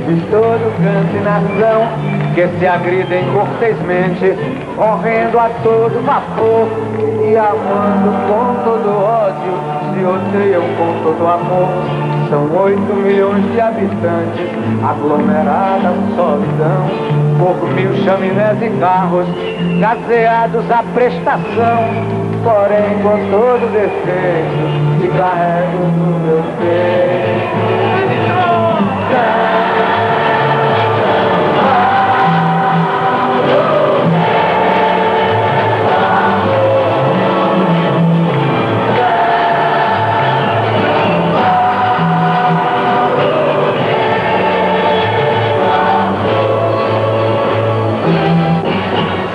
Speaker 6: de todo canto e nação, que se agridem cortesmente, correndo a todo vapor e amando com todo ódio, se odeiam com todo amor. São 8 milhões de habitantes, aglomerada solidão, por 1000 chaminés e carros, gazeados à prestação, porém com todo defeito, te carrego no meu peito.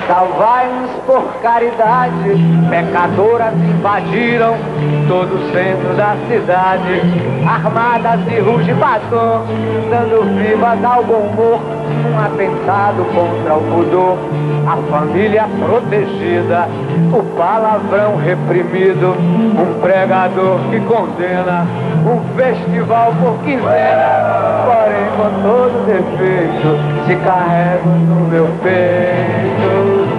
Speaker 6: Salvai-nos por caridade, pecadoras invadiram todo o centro da cidade, armadas de ruge batom, dando vivas ao bom humor, um atentado contra o pudor, a família protegida, o palavrão reprimido, um pregador que condena, um festival por quinzena, porém com todo defeito, te carrego no meu peito.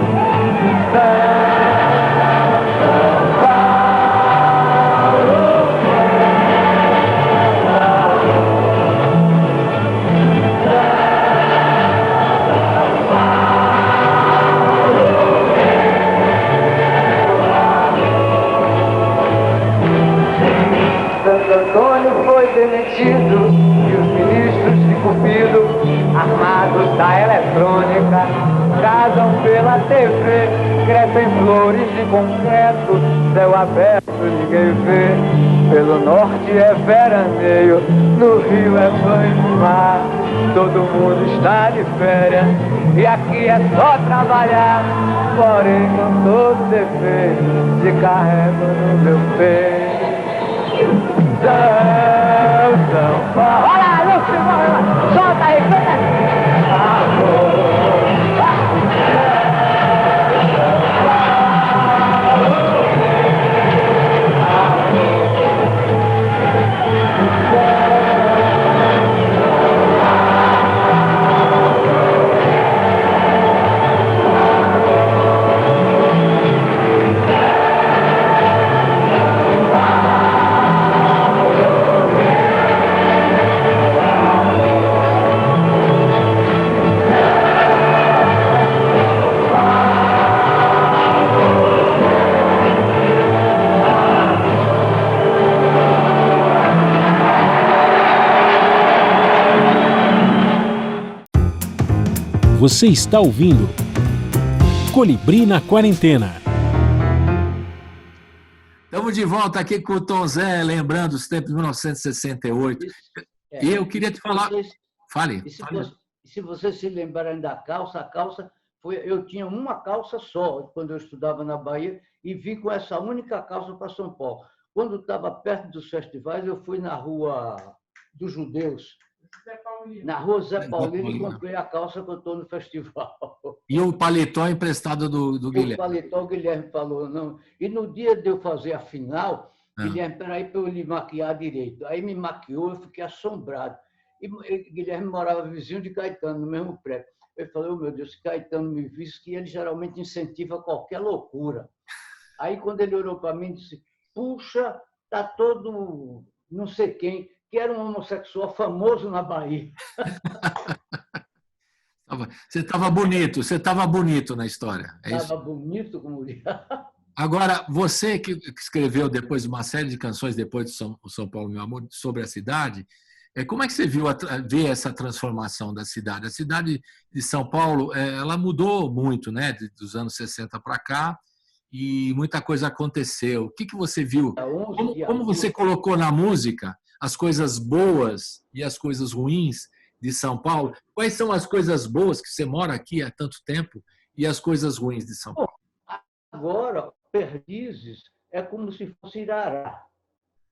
Speaker 6: Santo Antônio foi demitido e os ministros de Cupido, armados da eletrônica, casam pela TV, crescem flores de concreto, céu aberto ninguém vê. Pelo norte é veraneio, no Rio é banho de mar, todo mundo está de férias e aqui é só trabalhar, porém com todo defeito, te carrego no meu peito. São Paulo. Olha, Lúcio, solta aí, canta.
Speaker 1: Você está ouvindo Colibri na Quarentena.
Speaker 2: Estamos de volta aqui com o Tom Zé, lembrando os tempos de 1968. E eu queria te falar... Fale.
Speaker 3: Se vocês se lembrarem da calça, a calça foi... Eu tinha uma calça só quando eu estudava na Bahia e vim com essa única calça para São Paulo. Quando estava perto dos festivais, eu fui na Rua dos Judeus, na Rua Zé Paulino, e comprei a calça que eu estou no festival.
Speaker 2: E o paletó emprestado do Guilherme?
Speaker 3: O paletó, o Guilherme falou, não. E no dia de eu fazer a final, Guilherme, peraí para eu lhe maquiar direito. Aí me maquiou, eu fiquei assombrado. E Guilherme morava vizinho de Caetano, no mesmo prédio. Eu falei, oh, meu Deus, se Caetano me visse, que ele geralmente incentiva qualquer loucura. Aí, quando ele olhou para mim, disse, puxa, tá todo não sei quem, que era um homossexual famoso na Bahia.
Speaker 2: Você estava bonito na história.
Speaker 3: Estava bonito como dia.
Speaker 2: Agora, você que escreveu depois uma série de canções depois de São Paulo, meu amor, sobre a cidade, como é que você vê essa transformação da cidade? A cidade de São Paulo, ela mudou muito, né, dos anos 60 para cá, e muita coisa aconteceu. O que você viu? Como você colocou na música as coisas boas e as coisas ruins de São Paulo? Quais são as coisas boas, que você mora aqui há tanto tempo, e as coisas ruins de São Paulo?
Speaker 3: Agora, Perdizes é como se fosse Irará.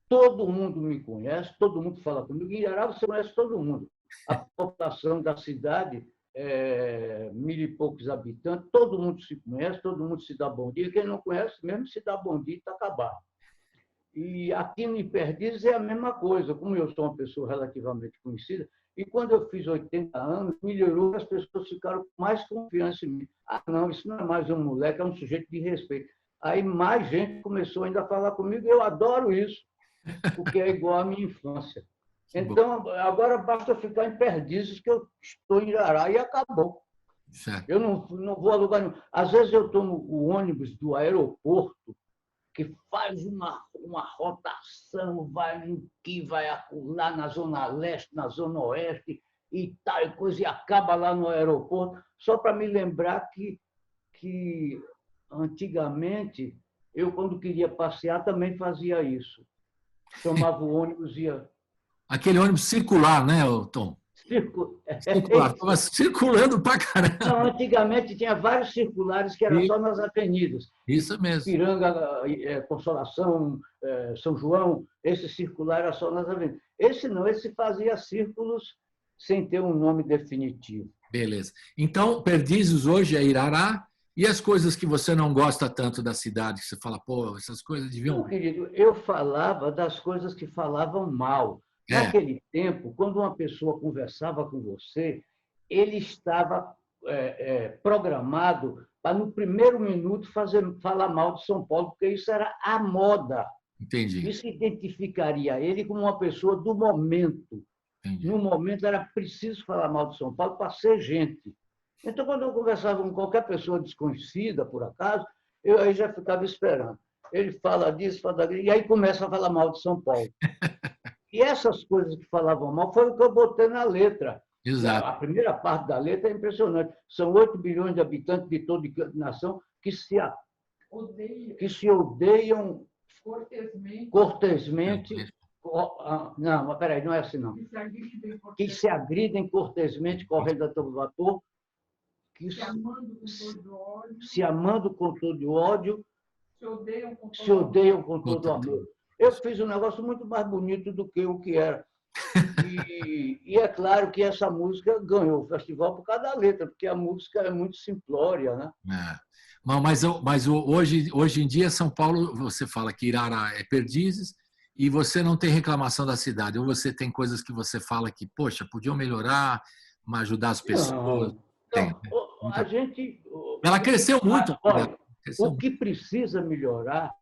Speaker 3: Todo mundo me conhece, todo mundo fala comigo. Em Irará você conhece todo mundo. A população da cidade, 1000 e poucos habitantes, todo mundo se conhece, todo mundo se dá bom dia. Quem não conhece, mesmo se dá bom dia, está acabado. E aqui em Perdizes é a mesma coisa. Como eu sou uma pessoa relativamente conhecida, E quando eu fiz 80 anos, melhorou, as pessoas ficaram com mais confiança em mim. Ah, não, isso não é mais um moleque, é um sujeito de respeito. Aí mais gente começou ainda a falar comigo, e eu adoro isso, porque é igual à minha infância. Então, agora basta ficar em Perdizes, que eu estou em Irará, e acabou.
Speaker 2: Certo.
Speaker 3: Eu não vou a lugar nenhum. Às vezes eu tomo o ônibus do aeroporto, que faz uma rotação, vai aqui, vai lá na Zona Leste, na Zona Oeste, e tal, e coisa, e acaba lá no aeroporto, só para me lembrar que antigamente, eu, quando queria passear, também fazia isso. Tomava o ônibus e ia...
Speaker 2: Aquele ônibus circular, né, Tom? Circular. Estava circulando para caramba.
Speaker 3: Não, antigamente tinha vários circulares que eram só nas avenidas.
Speaker 2: Isso mesmo.
Speaker 3: Piranga, Consolação, São João, esse circular era só nas avenidas. Esse não, esse fazia círculos sem ter um nome definitivo.
Speaker 2: Beleza. Então, Perdizes hoje é Irará, e as coisas que você não gosta tanto da cidade, que você fala, pô, essas coisas deviam...
Speaker 3: Não, querido, eu falava das coisas que falavam mal. Naquele tempo, quando uma pessoa conversava com você, ele estava programado para, no primeiro minuto, falar mal de São Paulo, porque isso era a moda.
Speaker 2: Entendi.
Speaker 3: Isso identificaria ele como uma pessoa do momento.
Speaker 2: Entendi.
Speaker 3: No momento, era preciso falar mal de São Paulo para ser gente. Então, quando eu conversava com qualquer pessoa desconhecida, por acaso, eu aí já ficava esperando. Ele fala disso, fala daquilo, e aí começa a falar mal de São Paulo. E essas coisas que falavam mal foi o que eu botei na letra.
Speaker 2: Exato.
Speaker 3: A primeira parte da letra é impressionante. São 8 bilhões de habitantes de toda a nação que se odeiam cortesmente. Não, mas peraí, não é assim, não. Que se agridem cortesmente, correndo a todo vapor, se amando com todo ódio, se odeiam com todo amor. Eu fiz um negócio muito mais bonito do que o que era. E é claro que essa música ganhou o festival por causa da letra, porque a música é muito simplória, né?
Speaker 2: Mas hoje em dia, São Paulo, você fala que Irará é Perdizes e você não tem reclamação da cidade. Ou você tem coisas que você fala que, poxa, podiam melhorar, ajudar as pessoas.
Speaker 3: A gente...
Speaker 2: Ela cresceu muito.
Speaker 3: Olha, o que precisa melhorar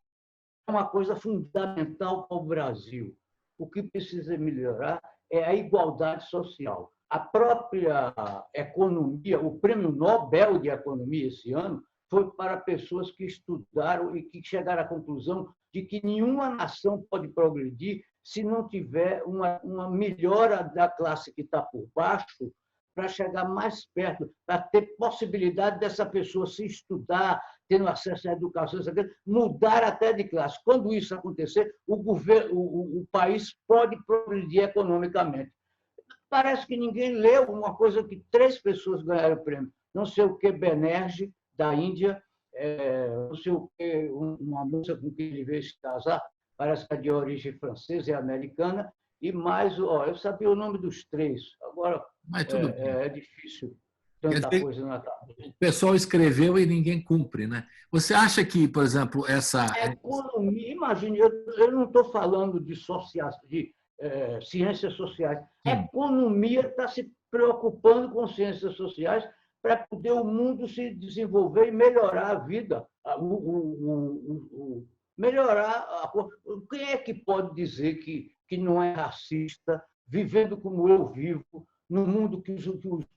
Speaker 3: é uma coisa fundamental para o Brasil. O que precisa melhorar é a igualdade social. A própria economia, o Prêmio Nobel de Economia esse ano, foi para pessoas que estudaram e que chegaram à conclusão de que nenhuma nação pode progredir se não tiver uma melhora da classe que está por baixo, para chegar mais perto, para ter possibilidade dessa pessoa se estudar, tendo acesso à educação, mudar até de classe. Quando isso acontecer, o país pode progredir economicamente. Parece que ninguém leu uma coisa que 3 pessoas ganharam o prêmio. Não sei o que, Banerjee, da Índia, não sei o que, uma moça com quem ele veio se casar, parece que é de origem francesa e americana, e mais, eu sabia o nome dos 3. Agora,
Speaker 2: mas tudo bem.
Speaker 3: É difícil tanta coisa na cabeça.
Speaker 2: O pessoal escreveu e ninguém cumpre, né? Você acha que, por exemplo, essa...
Speaker 3: Economia, imagine, eu não estou falando de ciências sociais. A economia está se preocupando com ciências sociais para poder o mundo se desenvolver e melhorar a vida. Melhorar. Quem é que pode dizer que não é racista, vivendo como eu vivo, no mundo que os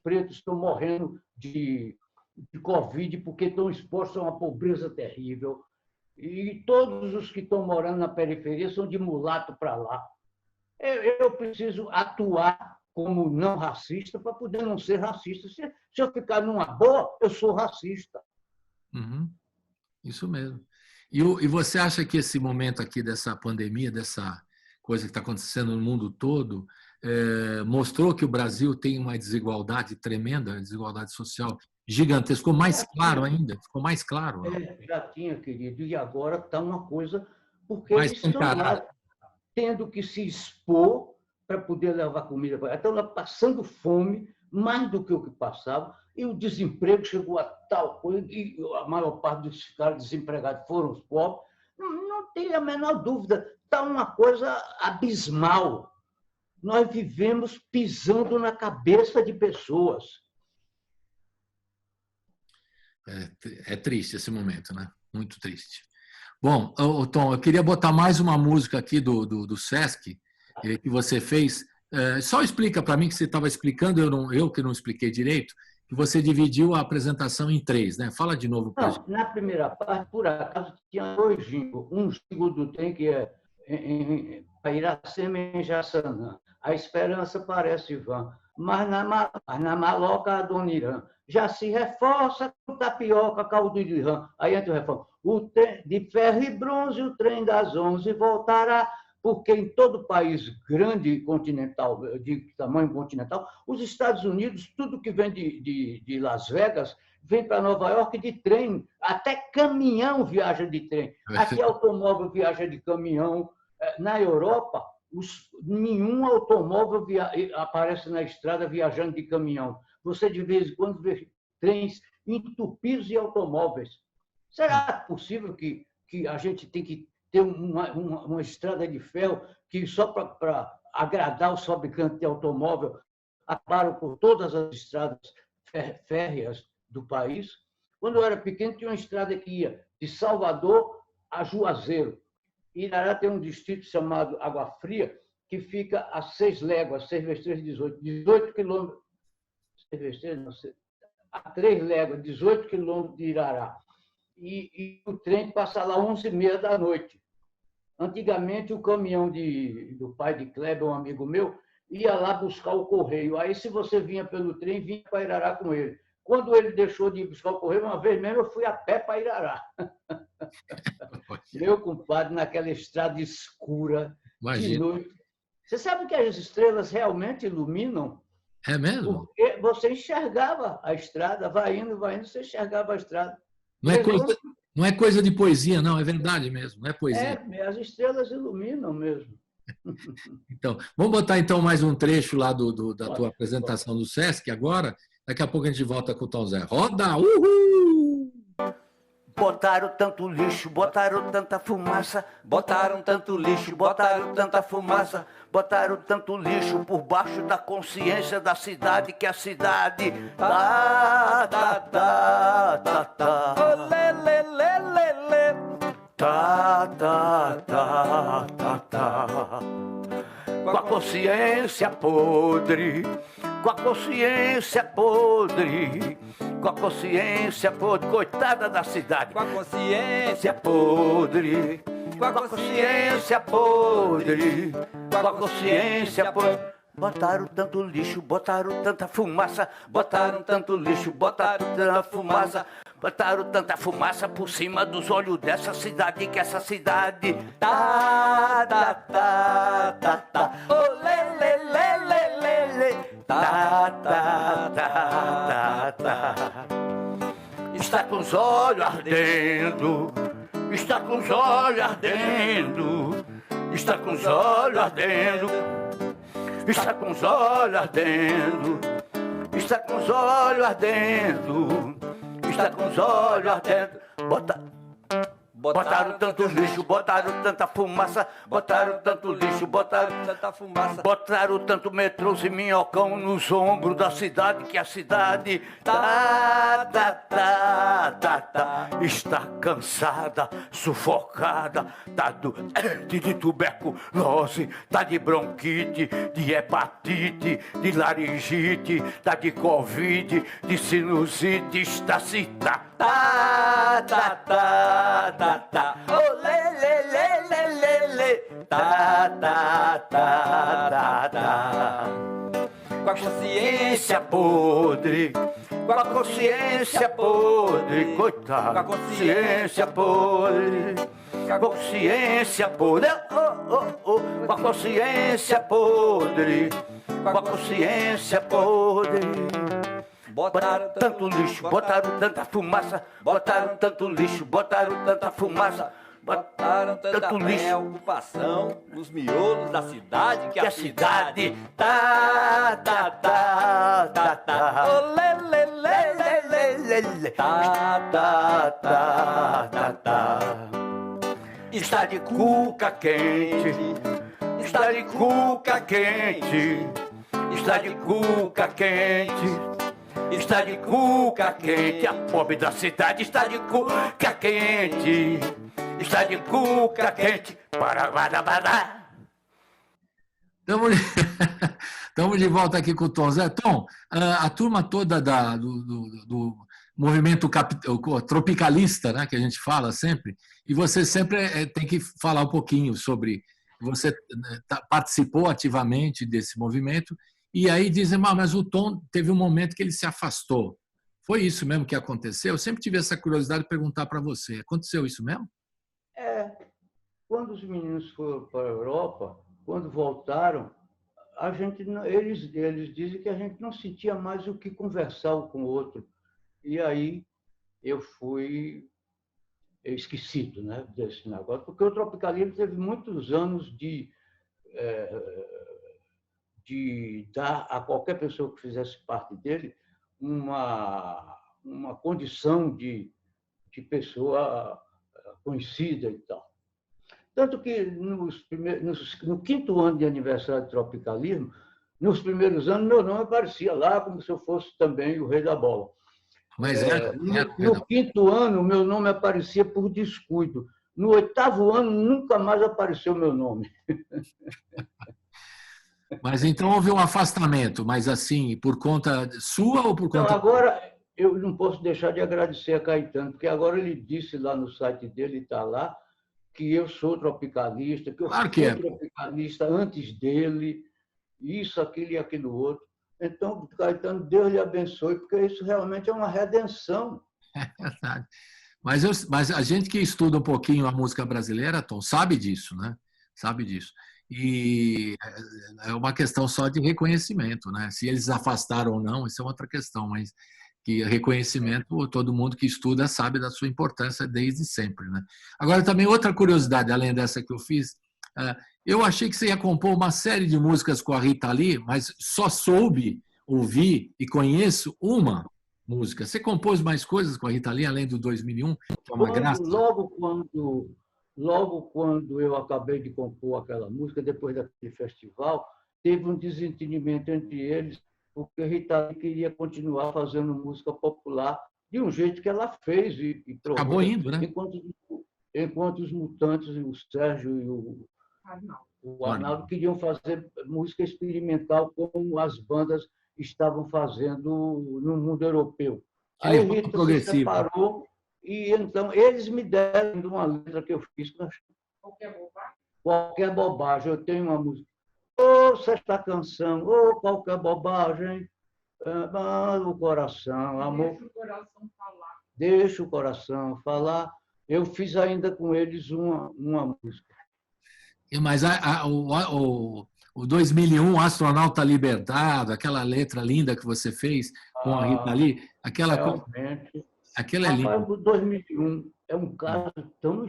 Speaker 3: pretos estão morrendo de Covid porque estão expostos a uma pobreza terrível, e todos os que estão morando na periferia são de mulato para lá. Eu preciso atuar como não racista para poder não ser racista. Se eu ficar numa boa, eu sou racista.
Speaker 2: Isso mesmo. E você acha que esse momento aqui dessa pandemia, dessa coisa que está acontecendo no mundo todo, mostrou que o Brasil tem uma desigualdade tremenda, desigualdade social gigantesca? Ficou mais claro ainda? Ficou mais claro?
Speaker 3: Já tinha, querido, e agora está uma coisa, porque
Speaker 2: mais
Speaker 3: eles estão lá tendo que se expor para poder levar comida para... Estão lá passando fome, mais do que o que passava, e o desemprego chegou a tal coisa, e a maior parte dos caras desempregados foram os pobres. Não tem a menor dúvida, está uma coisa abismal. nós vivemos pisando na cabeça de pessoas.
Speaker 2: É triste esse momento, né? Muito triste. Bom, Tom, eu queria botar mais uma música aqui do Sesc que você fez. Só explica para mim, que você estava explicando, eu que não expliquei direito, que você dividiu a apresentação em 3, né? Fala de novo para a gente.
Speaker 3: Na primeira parte, por acaso, tinha 2 jingles. Um jingle do trem que é para Iracema em Jaçanã. A esperança parece vã, mas na maloca a Dona Irã já se reforça com tapioca, caldo de rã. Aí entra o refrão. O trem de ferro e bronze, o trem das 11 voltará, porque em todo país grande continental, de tamanho continental, os Estados Unidos, tudo que vem de Las Vegas, vem para Nova York de trem, até caminhão viaja de trem. Aqui automóvel viaja de caminhão. Na Europa, nenhum automóvel aparece na estrada viajando de caminhão. Você, de vez em quando, vê trens entupidos de automóveis. Será possível que a gente tem que ter uma estrada de ferro que só para agradar os fabricantes de automóvel acabaram com todas as estradas férreas do país? Quando eu era pequeno, tinha uma estrada que ia de Salvador a Juazeiro. Irará tem um distrito chamado Água Fria, que fica a 6 léguas, 6 vezes 3, 18 quilômetros. 6 vezes 3, não sei. A 3 léguas, 18 quilômetros de Irará. E o trem passa lá 11h30 da noite. Antigamente, o caminhão do pai de Kleber, um amigo meu, ia lá buscar o correio. Aí, se você vinha pelo trem, vinha para Irará com ele. Quando ele deixou de ir buscar o correio, uma vez mesmo, eu fui a pé para Irará. Meu compadre, naquela estrada escura, de noite. Você sabe que as estrelas realmente iluminam?
Speaker 2: É mesmo?
Speaker 3: Porque você enxergava a estrada, vai indo, você enxergava a estrada.
Speaker 2: Não é coisa de poesia, não, é verdade mesmo, não é poesia.
Speaker 3: As estrelas iluminam mesmo.
Speaker 2: Então, vamos botar então mais um trecho lá da tua apresentação do Sesc agora. Daqui a pouco a gente volta com o Tom Zé. Roda! Uhul!
Speaker 4: Botaram tanto lixo, botaram tanta fumaça, botaram tanto lixo, botaram tanta fumaça, botaram tanto lixo por baixo da consciência da cidade, que a cidade tá, tá, tá, tá, tá, lê, lê, lê, lê, lê, tá, tá, tá, tá, tá, com a consciência podre, com a consciência podre, com a consciência podre, coitada da cidade, com a consciência podre, com a consciência podre, com a consciência podre. Botaram tanto lixo, botaram tanta fumaça, botaram tanto lixo, botaram tanta fumaça, botaram tanta fumaça por cima dos olhos dessa cidade, que essa cidade tá, tá, tá, tá, tá, oh, lê, lê, lê, lê, lê, lê, tá, tá, tá, tá, tá, está com os olhos ardendo, está com os olhos ardendo, está com os olhos ardendo, está com os olhos ardendo, está com os olhos ardendo, está com os olhos ardendo. Botaram tanto lixo, botaram tanta fumaça, botaram tanto lixo, botaram tanta fumaça, botaram tanto metrôs e minhocão nos ombros da cidade, que a cidade tá, tá, tá, tá, tá, está cansada, sufocada, tá doente de tuberculose, tá de bronquite, de hepatite, de laringite, tá de covid, de sinusite, está cita, tá, tá, tá, tá, tá, oh, lê, lê, lê, lê, lê, lê, tá, tá, tá, tá, tá, com a consciência podre, com a consciência podre, coitado, com a consciência podre, com a consciência podre, oh, oh, oh, com a consciência podre, com a consciência podre. Botaram tanto lixo, botaram tanta fumaça, botaram tanto lixo, botaram tanta fumaça, botaram tanta preocupação nos miolos da cidade, que a cidade tá, tá, tá, tá, tá, oh, lê, lê, lê, lê, lê, lê, lê, tá, tá, tá, tá, tá, está de cuca quente, está de cuca quente, está de cuca quente. Está de cuca quente, a pobre da cidade está de cuca quente. Está de cuca quente, para.
Speaker 2: Estamos de volta aqui com o Tom Zé. Tom, a turma toda do movimento tropicalista, né, que a gente fala sempre, e você sempre tem que falar um pouquinho sobre... Você participou ativamente desse movimento, e aí dizem, mas o Tom teve um momento que ele se afastou. Foi isso mesmo que aconteceu? Eu sempre tive essa curiosidade de perguntar para você. Aconteceu isso mesmo?
Speaker 3: Quando os meninos foram para a Europa, quando voltaram, eles dizem que a gente não sentia mais o que conversar um com o outro. E aí eu fui esquecido, né, desse negócio, porque o Tropicalismo teve muitos anos de dar a qualquer pessoa que fizesse parte dele uma condição de pessoa conhecida e tal. Tanto que no 5º ano de aniversário do Tropicalismo, nos primeiros anos, meu nome aparecia lá como se eu fosse também o rei da bola.
Speaker 2: Mas
Speaker 3: no 5º ano, meu nome aparecia por descuido. No 8º ano, nunca mais apareceu meu nome.
Speaker 2: Mas então houve um afastamento, mas assim, por conta sua ou por conta...
Speaker 3: Então, agora, eu não posso deixar de agradecer a Caetano, porque agora ele disse lá no site dele, está lá, que eu sou tropicalista, que eu
Speaker 2: Claro que
Speaker 3: fui tropicalista antes dele, isso, aquilo e aquilo outro. Então, Caetano, Deus lhe abençoe, porque isso realmente é uma redenção.
Speaker 2: É verdade. Mas a gente que estuda um pouquinho a música brasileira, Tom, sabe disso, né? Sabe disso. E é uma questão só de reconhecimento, né? Se eles afastaram ou não, isso é outra questão, mas que reconhecimento, todo mundo que estuda sabe da sua importância desde sempre, né? Agora, também outra curiosidade, além dessa que eu fiz, eu achei que você ia compor uma série de músicas com a Rita Lee, mas só soube ouvir e conheço uma música. Você compôs mais coisas com a Rita Lee, além do 2001, que é uma graça?
Speaker 3: Logo quando eu acabei de compor aquela música, depois daquele festival, teve um desentendimento entre eles, porque a Rita Lee queria continuar fazendo música popular de um jeito que ela fez. E
Speaker 2: acabou indo, né?
Speaker 3: Enquanto os Mutantes, o Sérgio e o Arnaldo queriam fazer música experimental como as bandas estavam fazendo no mundo europeu. Aí a Rita se separou e então eles me deram uma letra que eu fiz. Qualquer bobagem. Eu tenho uma música. Ouça esta canção, qualquer bobagem, o coração, amor.
Speaker 5: Deixa o coração falar.
Speaker 3: Deixa o coração falar. Eu fiz ainda com eles uma música.
Speaker 2: Mas o 2001, Astronauta Libertado, aquela letra linda que você fez com a Rita Lee, aquela é linda.
Speaker 3: O 2001 é um caso tão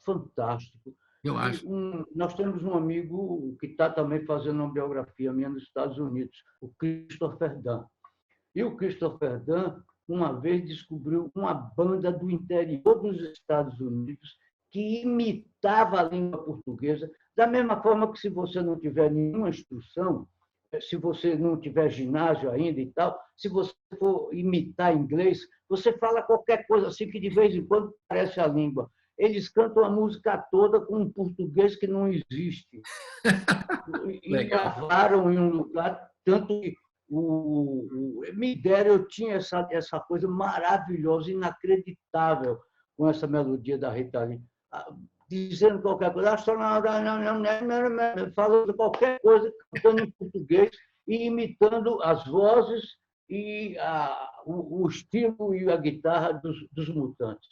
Speaker 3: fantástico.
Speaker 2: Eu acho.
Speaker 3: Nós temos um amigo que está também fazendo uma biografia minha nos Estados Unidos, o Christopher Dunn. E o Christopher Dunn, uma vez, descobriu uma banda do interior dos Estados Unidos que imitava a língua portuguesa, da mesma forma que se você não tiver nenhuma instrução, se você não tiver ginásio ainda e tal, se você for imitar inglês, você fala qualquer coisa assim que de vez em quando parece a língua. Eles cantam a música toda com um português que não existe. E gravaram em um lugar, tanto que me deram, eu tinha essa coisa maravilhosa, inacreditável, com essa melodia da Rita Lee, dizendo qualquer coisa, falando qualquer coisa, cantando em português e imitando as vozes e o estilo e a guitarra dos Mutantes.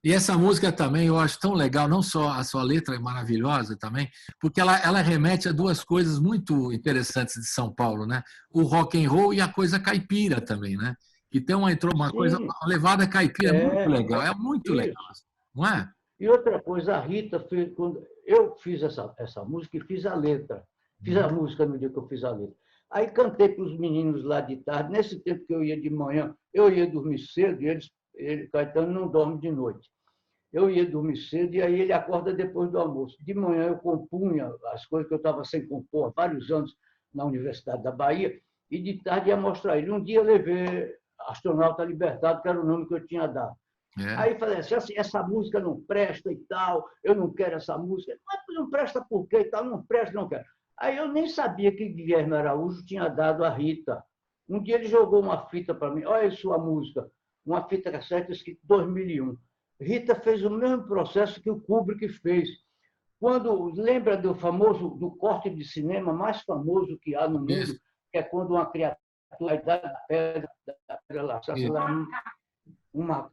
Speaker 2: E essa música também eu acho tão legal, não só a sua letra é maravilhosa também, porque ela remete a duas coisas muito interessantes de São Paulo, né? O rock and roll e a coisa caipira também, né? Que tem uma coisa, uma levada caipira muito legal, é muito legal, não é?
Speaker 3: E outra coisa, a Rita fez, quando eu fiz essa música e fiz a letra, fiz a música no dia que eu fiz a letra. Aí cantei para os meninos lá de tarde, nesse tempo que eu ia de manhã, eu ia dormir cedo e Caetano não dorme de noite. Eu ia dormir cedo e aí ele acorda depois do almoço. De manhã eu compunha as coisas que eu estava sem compor há vários anos na Universidade da Bahia, e de tarde ia mostrar ele. Um dia eu levei Astronauta Libertado, que era o nome que eu tinha dado. Aí falei assim, essa música não presta e tal, eu não quero essa música. Mas não presta por quê e tal? Não presta, não quero. Aí eu nem sabia que Guilherme Araújo tinha dado a Rita. Um dia ele jogou uma fita para mim, olha aí sua música, uma fita cassete escrito 2001. Rita fez o mesmo processo que o Kubrick fez. Quando lembra do corte de cinema mais famoso que há no mundo, que é quando uma criatura da idade da pedra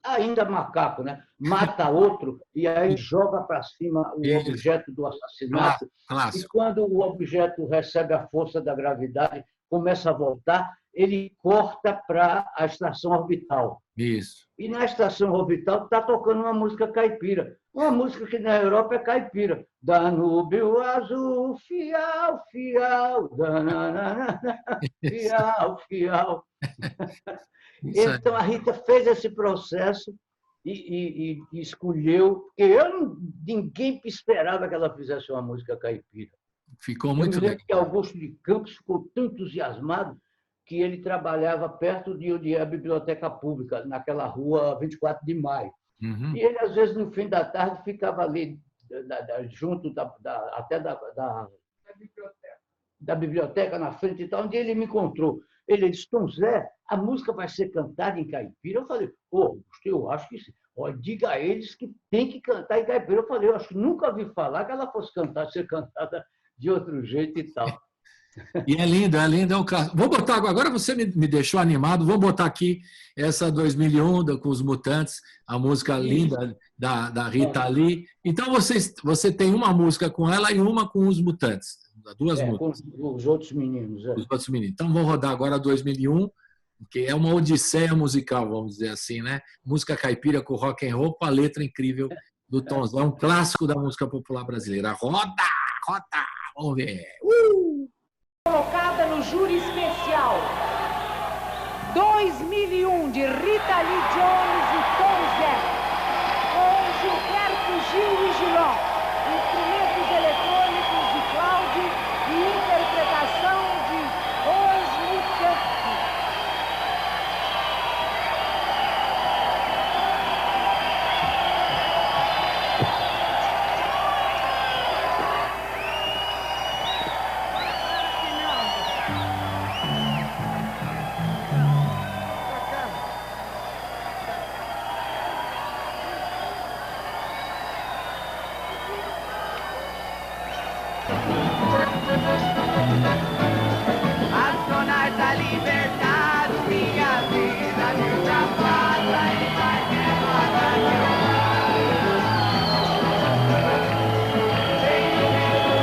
Speaker 3: ainda macaco, né? Mata outro e aí joga para cima o objeto do assassinato. E quando o objeto recebe a força da gravidade, começa a voltar, ele corta para a estação orbital.
Speaker 2: Isso.
Speaker 3: E na estação orbital está tocando uma música caipira. Uma música que na Europa é caipira. Danúbio azul, fial, fial, dananana, fial, fial. Então a Rita fez esse processo e escolheu, porque ninguém esperava que ela fizesse uma música caipira.
Speaker 2: Ficou muito legal.
Speaker 3: Que Augusto de Campos ficou tão entusiasmado que ele trabalhava perto de a Biblioteca Pública, naquela rua 24 de Maio.
Speaker 2: Uhum.
Speaker 3: E ele, às vezes, no fim da tarde, ficava ali, junto até da biblioteca, na frente e tal, onde ele me encontrou. Ele disse, Tom Zé, a música vai ser cantada em caipira? Eu falei, eu acho que sim. Diga a eles que tem que cantar em caipira. Eu falei, eu acho que nunca ouvi falar que ela fosse ser cantada de outro jeito e tal.
Speaker 2: E é lindo, é um clássico. Vou botar agora, você me deixou animado, vou botar aqui essa 2001 com os Mutantes, a música linda da Rita Lee. Então você tem uma música com ela e uma com os Mutantes, duas músicas.
Speaker 3: Com os outros meninos.
Speaker 2: Os outros meninos. Então vou rodar agora 2001, que é uma odisseia musical, vamos dizer assim, né? Música caipira com rock and roll, com a letra incrível do Tom Zé, um clássico da música popular brasileira. Roda, vamos ver.
Speaker 7: Colocada no júri especial 2001 de Rita Lee Jones e Tom Zé, com Gilberto Gil e Giló, instrumentos eletrônicos de Cláudio e interpretação de Os Mutantes.
Speaker 6: Astronauta libertado, minha vida me ultrapassa em qualquer roda que eu faço. Tenho medo,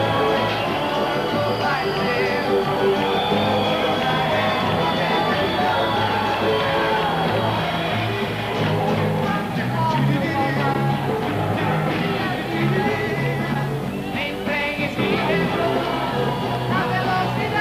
Speaker 6: tudo vai ser em trem e na velocidade.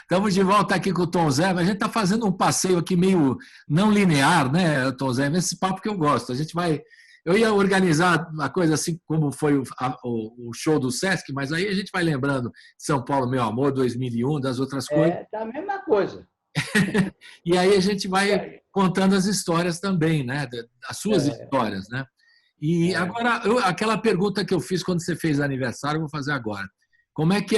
Speaker 2: Estamos de volta aqui com o Tom Zé. A gente está fazendo um passeio aqui meio não linear, né, Tom Zé? Esse papo que eu gosto. A gente vai. Eu ia organizar uma coisa assim como foi o show do Sesc, mas aí a gente vai lembrando São Paulo, Meu Amor, 2001, das outras coisas.
Speaker 3: Tá a mesma coisa.
Speaker 2: E aí a gente vai contando as histórias também, né? As suas histórias, né? E agora, aquela pergunta que eu fiz quando você fez aniversário, eu vou fazer agora. Como é que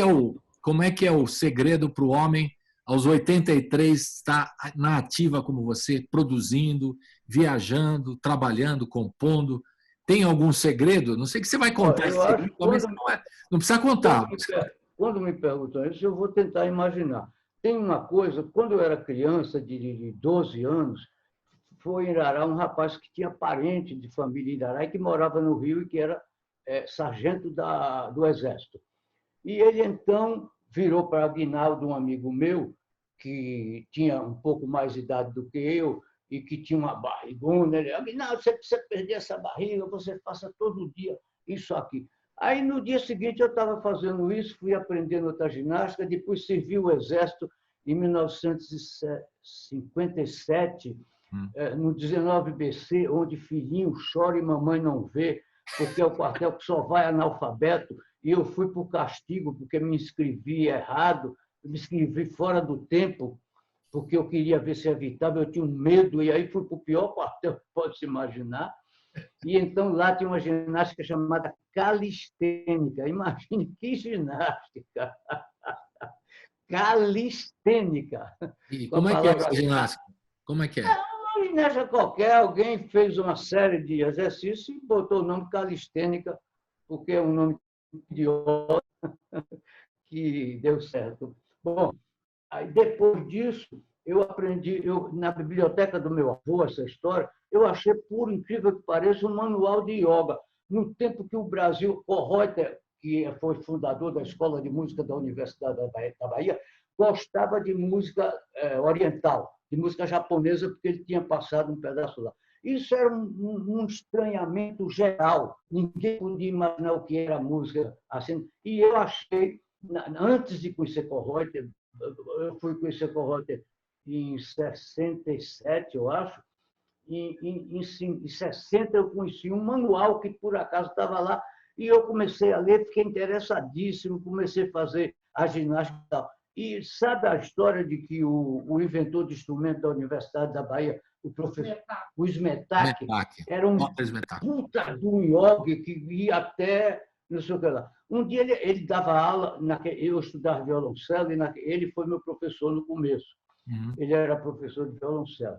Speaker 2: é o segredo para o homem, aos 83, estar na ativa como você, produzindo, viajando, trabalhando, compondo? Tem algum segredo? Não sei que você vai contar esse segredo, mas não precisa contar.
Speaker 3: Quando me perguntam isso, eu vou tentar imaginar. Tem uma coisa, quando eu era criança, de 12 anos, foi em Irará um rapaz que tinha parente de família em Irará e que morava no Rio e que era sargento do Exército. E ele, então, virou para Aguinaldo, um amigo meu, que tinha um pouco mais de idade do que eu e que tinha uma barrigona. Ele, Aguinaldo, você precisa perder essa barriga, você faça todo dia isso aqui. Aí, no dia seguinte, eu estava fazendo isso, fui aprendendo outra ginástica, depois servi o Exército em 1957, no 19BC, onde filhinho chora e mamãe não vê, porque é o quartel que só vai analfabeto, e eu fui por castigo, porque me inscrevi errado, me inscrevi fora do tempo, porque eu queria ver se evitava, eu tinha um medo, e aí fui para o pior quartel que pode se imaginar, e então lá tinha uma ginástica chamada calistênica. Imagine que ginástica! Calistênica.
Speaker 2: E como é que é essa ginástica? Como é que é?
Speaker 3: Uma ginástica qualquer, alguém fez uma série de exercícios e botou o nome calistênica, porque é um nome idiota que deu certo. Bom, aí depois disso, eu aprendi, na biblioteca do meu avô, essa história, eu achei, por incrível que pareça, um manual de yoga. No tempo que o Brasil, o Reuter, que foi fundador da Escola de Música da Universidade da Bahia, gostava de música oriental, de música japonesa, porque ele tinha passado um pedaço lá. Isso era um estranhamento geral. Ninguém podia imaginar o que era música assim. E eu achei, antes de conhecer Reuter, eu fui conhecer Reuter em 67, eu acho. Em 60 eu conheci um manual que por acaso estava lá e eu comecei a ler, fiquei interessadíssimo, comecei a fazer a ginástica e tal. E sabe a história de que o inventor de instrumento da Universidade da Bahia, o professor o Smetak, era um puta do yoga que ia até não sei o que lá. Um dia ele dava aula, eu estudava violoncelo e ele foi meu professor no começo. Ele era professor de violoncelo.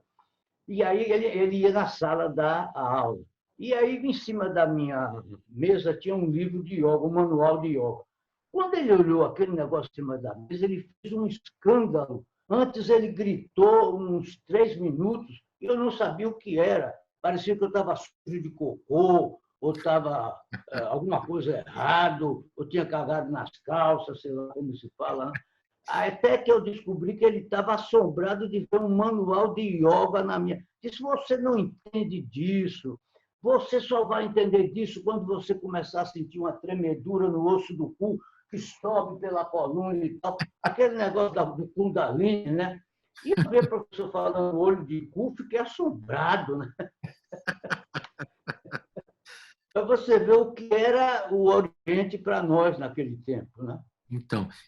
Speaker 3: E aí ele ia na sala dar a aula. E aí, em cima da minha mesa, tinha um livro de yoga, um manual de yoga. Quando ele olhou aquele negócio em cima da mesa, ele fez um escândalo. Antes ele gritou uns 3 minutos e eu não sabia o que era. Parecia que eu estava sujo de cocô, ou estava alguma coisa errado, ou tinha cagado nas calças, sei lá como se fala, né? Até que eu descobri que ele estava assombrado de ver um manual de yoga na minha. Disse, você não entende disso. Você só vai entender disso quando você começar a sentir uma tremedura no osso do cu, que sobe pela coluna e tal. Aquele negócio do Kundalini, né? E eu vi o professor falando olho de cu, fiquei assombrado, né? Para você ver o que era o Oriente para nós naquele tempo, né?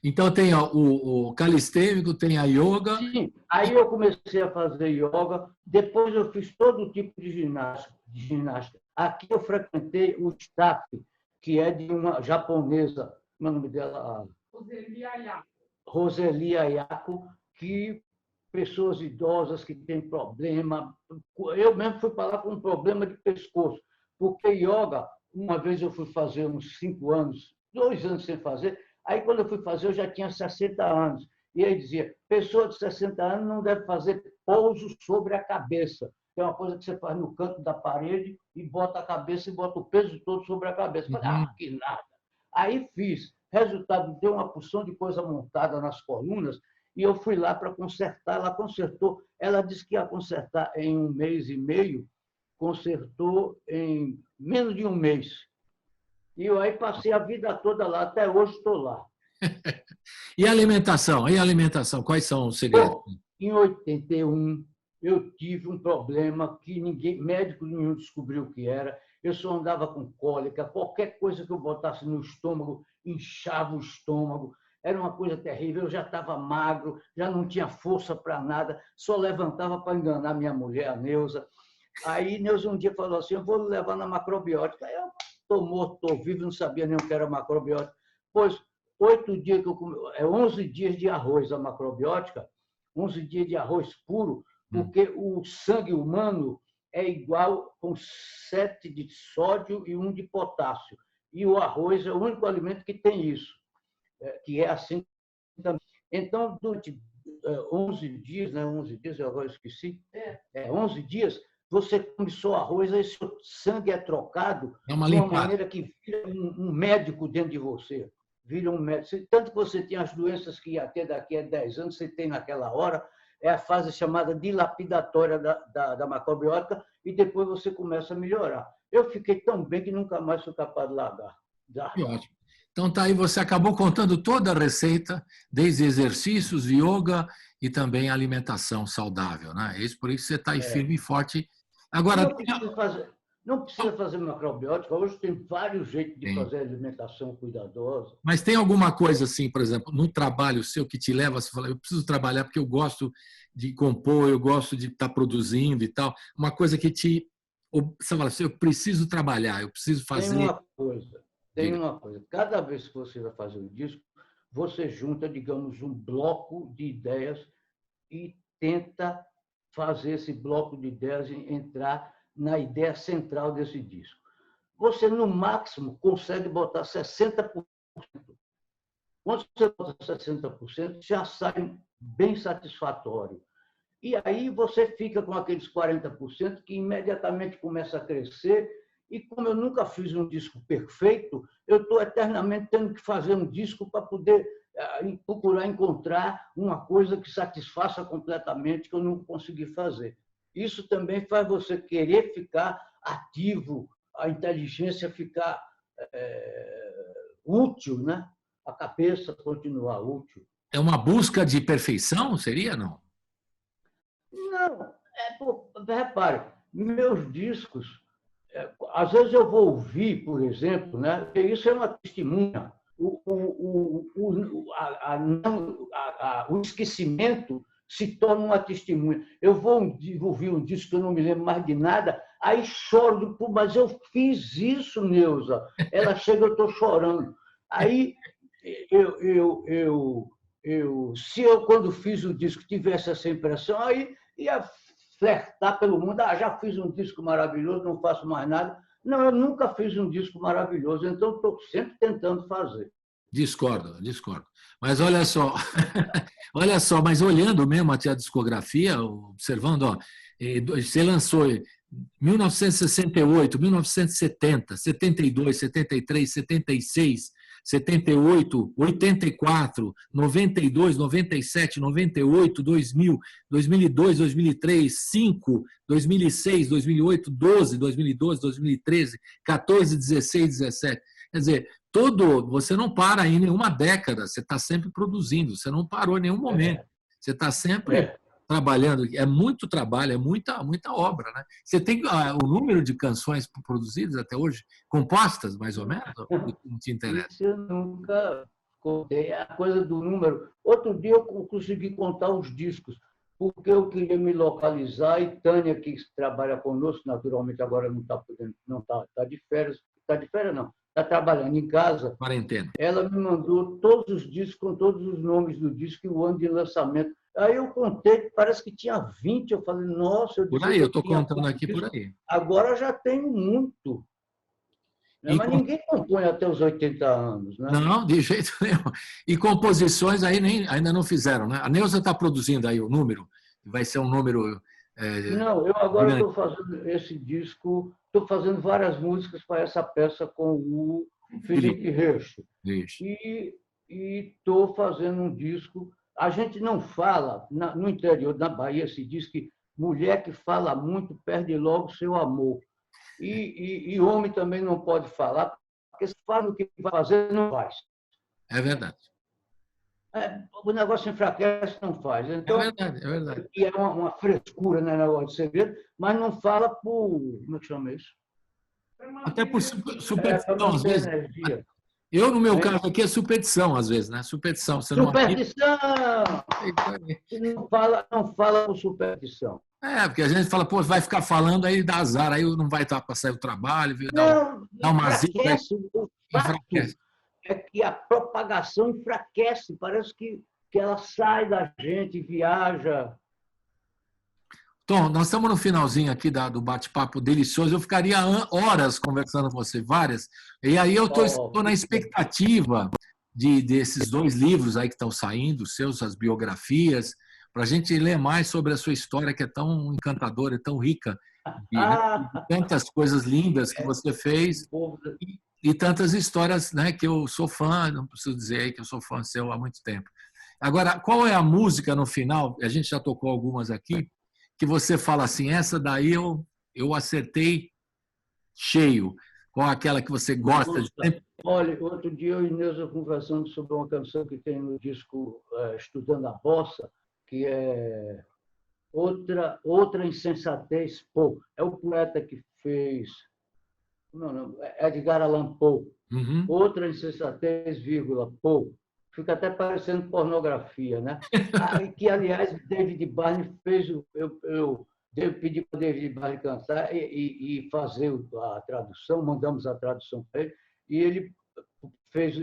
Speaker 2: Então tem o calistênico, tem a yoga.
Speaker 3: Sim, aí eu comecei a fazer yoga, depois eu fiz todo tipo de ginástica. Aqui eu frequentei o staff, que é de uma japonesa, como é o nome dela? Roseli Ayako, que pessoas idosas que têm problema. Eu mesmo fui para lá com um problema de pescoço, porque yoga, uma vez eu fui fazer uns 5 anos, 2 anos sem fazer. Aí, quando eu fui fazer, eu já tinha 60 anos. E aí dizia, pessoa de 60 anos não deve fazer pouso sobre a cabeça. É uma coisa que você faz no canto da parede e bota a cabeça e bota o peso todo sobre a cabeça. Falei, que nada. Aí fiz. Resultado, deu uma porção de coisa montada nas colunas e eu fui lá para consertar. Ela consertou. Ela disse que ia consertar em 1 mês e meio. Consertou em menos de 1 mês. E eu aí passei a vida toda lá, até hoje estou lá.
Speaker 2: E a alimentação? E a alimentação? Quais são os segredos?
Speaker 3: Bom, em 81, eu tive um problema que médico nenhum descobriu o que era. Eu só andava com cólica, qualquer coisa que eu botasse no estômago, inchava o estômago. Era uma coisa terrível, eu já estava magro, já não tinha força para nada, só levantava para enganar minha mulher, a Neuza. Aí Neuza um dia falou assim, eu vou levar na macrobiótica. Aí eu estou morto, estou vivo, não sabia nem o que era macrobiótica. Pois 8 dias que eu comi, 11 dias de arroz a macrobiótica, 11 dias de arroz puro, porque o sangue humano é igual com 7 de sódio e 1 de potássio. E o arroz é o único alimento que tem isso, que é assim também. Então, durante 11 dias, né? 11 dias, eu agora esqueci, 11 dias, você come só arroz, aí seu sangue é trocado de uma maneira que vira um médico dentro de você. Vira um médico. Tanto que você tem as doenças que ia ter daqui a 10 anos, você tem naquela hora, é a fase chamada dilapidatória da macrobiótica, e depois você começa a melhorar. Eu fiquei tão bem que nunca mais sou capaz de largar.
Speaker 2: Ótimo. Então, tá aí, você acabou contando toda a receita, desde exercícios, yoga e também alimentação saudável, né? É isso, por isso você está aí firme e forte. Agora,
Speaker 3: não precisa fazer macrobiótica, hoje tem vários jeitos de fazer alimentação cuidadosa.
Speaker 2: Mas tem alguma coisa assim, por exemplo, no trabalho seu que te leva a falar, eu preciso trabalhar porque eu gosto de compor, eu gosto de estar produzindo e tal, uma coisa que você fala assim, eu preciso trabalhar, eu preciso fazer...
Speaker 3: Tem uma coisa, cada vez que você vai fazer um disco, você junta, digamos, um bloco de ideias e tenta fazer esse bloco de ideias entrar na ideia central desse disco. Você, no máximo, consegue botar 60%. Quando você bota 60%, já sai bem satisfatório. E aí você fica com aqueles 40% que imediatamente começa a crescer. E como eu nunca fiz um disco perfeito, eu estou eternamente tendo que fazer um disco para poder procurar encontrar uma coisa que satisfaça completamente, que eu não consegui fazer. Isso também faz você querer ficar ativo, a inteligência ficar útil, né? A cabeça continuar útil.
Speaker 2: É uma busca de perfeição, seria, não?
Speaker 3: Não. Repare, meus discos, às vezes eu vou ouvir, por exemplo, né? Porque isso é uma testemunha. O esquecimento se torna uma testemunha. Eu vou ouvir um disco que eu não me lembro mais de nada, aí choro, mas eu fiz isso, Neuza. Ela chega, eu estou chorando. Aí, se eu, quando fiz o disco, tivesse essa impressão, aí ia flertar pelo mundo. Já fiz um disco maravilhoso, não faço mais nada. Não, eu nunca fiz um disco maravilhoso, então estou sempre tentando fazer.
Speaker 2: Discordo. Mas olha só, mas olhando mesmo a discografia, observando, ó, você lançou em 1968, 1970, 72, 73, 76, 78, 84, 92, 97, 98, 2000, 2002, 2003, 5, 2006, 2008, 12, 2012, 2013, 14, 16, 17. Quer dizer, você não para em nenhuma década, você está sempre produzindo, você não parou em nenhum momento. Você está sempre trabalhando. É muito trabalho, é muita obra, né? Você tem o número de canções produzidas até hoje, compostas, mais ou menos? Não te interessa?
Speaker 3: Isso eu nunca contei. A coisa do número. Outro dia eu consegui contar os discos, porque eu queria me localizar e Tânia, que trabalha conosco, naturalmente agora não está podendo, está de férias. Está de férias, não. Está trabalhando em casa.
Speaker 2: Quarentena.
Speaker 3: Ela me mandou todos os discos, com todos os nomes do disco e o ano de lançamento. Aí eu contei, parece que tinha 20. Eu falei, nossa...
Speaker 2: Por aí, eu estou contando aqui por aí.
Speaker 3: Agora já tenho muito. Né? Mas ninguém compõe até os 80 anos. Né?
Speaker 2: Não, de jeito nenhum. E composições aí ainda não fizeram, né? A Neuza está produzindo aí o número, vai ser um número...
Speaker 3: Não, eu agora estou fazendo esse disco, estou fazendo várias músicas para essa peça com o Felipe Reixo. E estou fazendo um disco... A gente não fala, no interior da Bahia se diz que mulher que fala muito perde logo seu amor. E homem também não pode falar, porque se fala o que vai fazer, não faz.
Speaker 2: É verdade.
Speaker 3: O negócio enfraquece, não faz. Então,
Speaker 2: É verdade, é verdade.
Speaker 3: e é uma frescura, né, negócio de segredo, mas não fala por... Como é que chama isso?
Speaker 2: Até por
Speaker 3: Para
Speaker 2: superstição, às
Speaker 3: manter
Speaker 2: vezes.
Speaker 3: energia.
Speaker 2: Eu, no meu caso aqui, é superstição, às vezes, né? Superstição. Você não
Speaker 3: Superstição! Não fala por superstição.
Speaker 2: porque a gente fala, pô, vai ficar falando, aí dá azar, aí não vai estar para sair o trabalho, dá uma zica.
Speaker 3: Enfraquece. O fato
Speaker 2: Enfraquece.
Speaker 3: é que a propagação enfraquece, parece que ela sai da gente, viaja.
Speaker 2: Tom, nós estamos no finalzinho aqui do bate-papo delicioso. Eu ficaria horas conversando com você, várias. E aí eu estou na expectativa desses 2 livros aí que estão saindo, as biografias, para a gente ler mais sobre a sua história, que é tão encantadora, é tão rica, de tantas coisas lindas que você fez e tantas histórias, né, que eu sou fã, não preciso dizer aí que eu sou fã seu há muito tempo. Agora, qual é a música no final? A gente já tocou algumas aqui, que você fala assim, essa daí eu acertei cheio, com aquela que você gosta de sempre.
Speaker 3: Olha, outro dia eu e Neuza conversando sobre uma canção que tem no disco Estudando a Bossa, que é Outra Insensatez, Poe. É o poeta que fez... Não, Edgar Allan Poe.
Speaker 2: Uhum.
Speaker 3: Outra Insensatez, vírgula, Poe. Fica até parecendo pornografia, né? Que, aliás, David Barney fez... Eu pedi para o David Barney cantar e fazer a tradução, mandamos a tradução para ele, e ele fez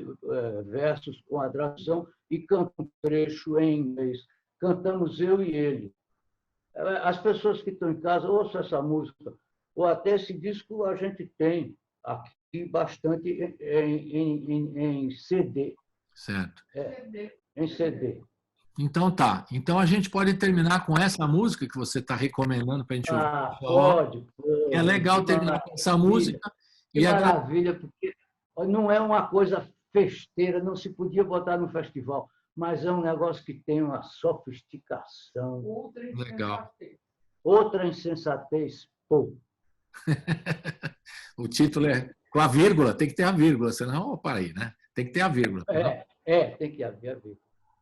Speaker 3: versos com a tradução e canta um trecho em inglês. Cantamos eu e ele. As pessoas que estão em casa, ouçam essa música, ou até esse disco a gente tem aqui bastante em CD.
Speaker 2: Certo.
Speaker 3: Em CD.
Speaker 2: Então tá. Então a gente pode terminar com essa música que você está recomendando para a gente ouvir.
Speaker 3: Pode.
Speaker 2: É legal terminar com essa música.
Speaker 3: Que maravilha, porque não é uma coisa festeira, não se podia botar no festival, mas é um negócio que tem uma sofisticação.
Speaker 2: Legal.
Speaker 3: Outra Insensatez, Poe.
Speaker 2: O título é com a vírgula, tem que ter a vírgula, senão, para aí, né? Tem que ter a vírgula.
Speaker 3: Tem que haver a vírgula.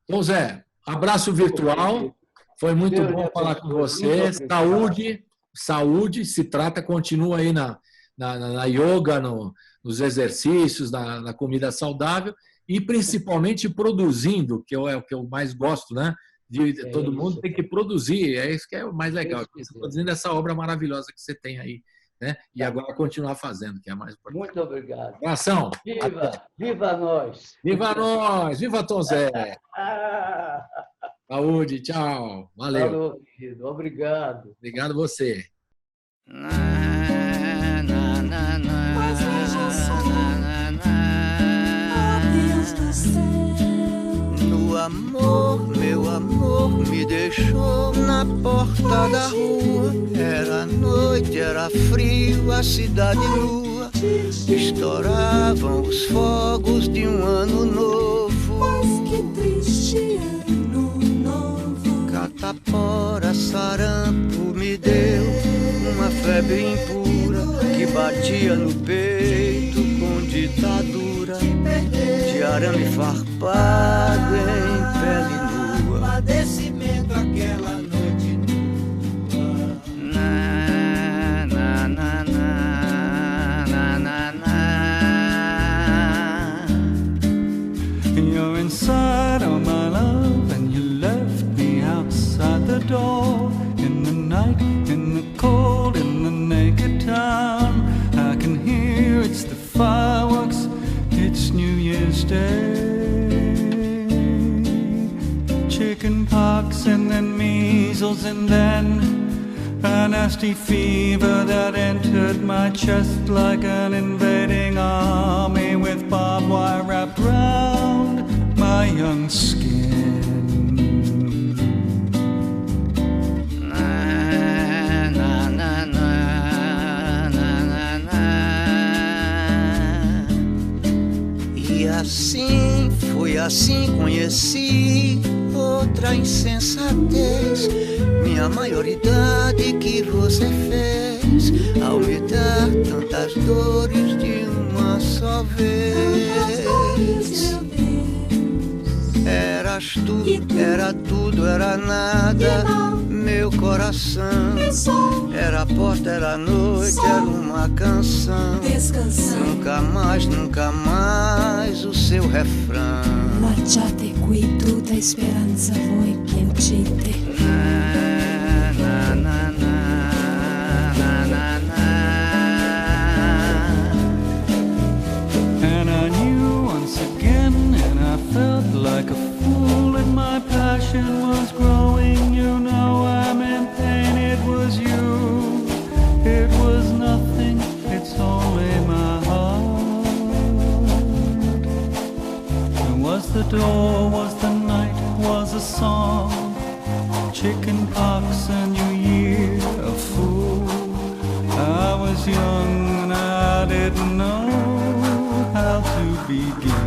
Speaker 2: Então, Zé, abraço virtual. Foi muito bom falar com você. Saúde, se trata, continua aí na yoga, nos exercícios, na comida saudável e principalmente produzindo, que é o que eu mais gosto, né? Todo mundo tem que produzir, é isso que é o mais legal. Produzindo essa obra maravilhosa que você tem aí, né? E agora continuar fazendo, que é mais importante.
Speaker 3: Muito obrigado.
Speaker 2: Abração.
Speaker 3: Viva nós.
Speaker 2: Viva nós. Viva Tom Zé. Saúde, tchau. Valeu.
Speaker 3: Falou, querido. Obrigado.
Speaker 2: Obrigado você.
Speaker 8: Mas veja só, ó Deus do céu.
Speaker 9: No amor, meu amor me deixou na porta da rua. Era noite, era frio, a cidade nua. Estouravam os fogos de um ano novo.
Speaker 8: Mas que triste ano novo.
Speaker 9: Catapora, sarampo me deu uma febre impura que batia no peito com ditadura de arame farpado em pele nua. Padecimento aquela noite nua. Na, na, na, na, na, na, na.
Speaker 10: You're inside of my love and you left me outside the door. In the night, in the cold, in the naked town, I can hear it's the fireworks, it's New Year's Day. Chicken pox and then measles and then a nasty fever that entered my chest like an invading army with barbed wire wrapped round my young skin.
Speaker 9: Assim, foi assim conheci outra insensatez. Minha maioridade que você fez ao me dar tantas dores de uma só vez. Eras tu, era tudo, era nada. Meu coração era a porta, era a noite, era uma canção. Nunca mais o seu refrão.
Speaker 8: Lasciate qui tutta speranza voi che uccide.
Speaker 10: And I knew once again, and I felt like a fool, and my passion was growing. You know I'm in pain, it was you, it was nothing, it's only my heart. And was the door, was the night, was a song, chicken pox, a new year, a fool. I was young and I didn't know how to begin.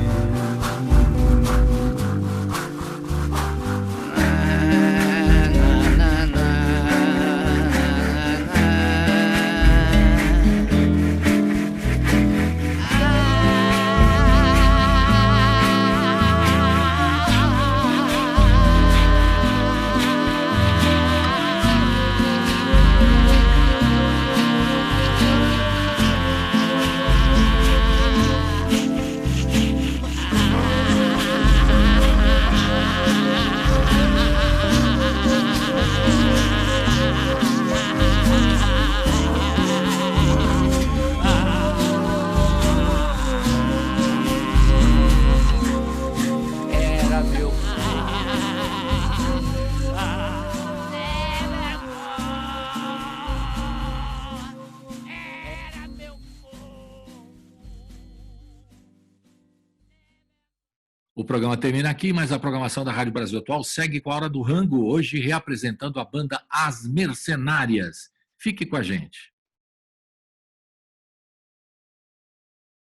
Speaker 2: O programa termina aqui, mas a programação da Rádio Brasil Atual segue com a Hora do Rango, hoje reapresentando a banda As Mercenárias. Fique com a gente.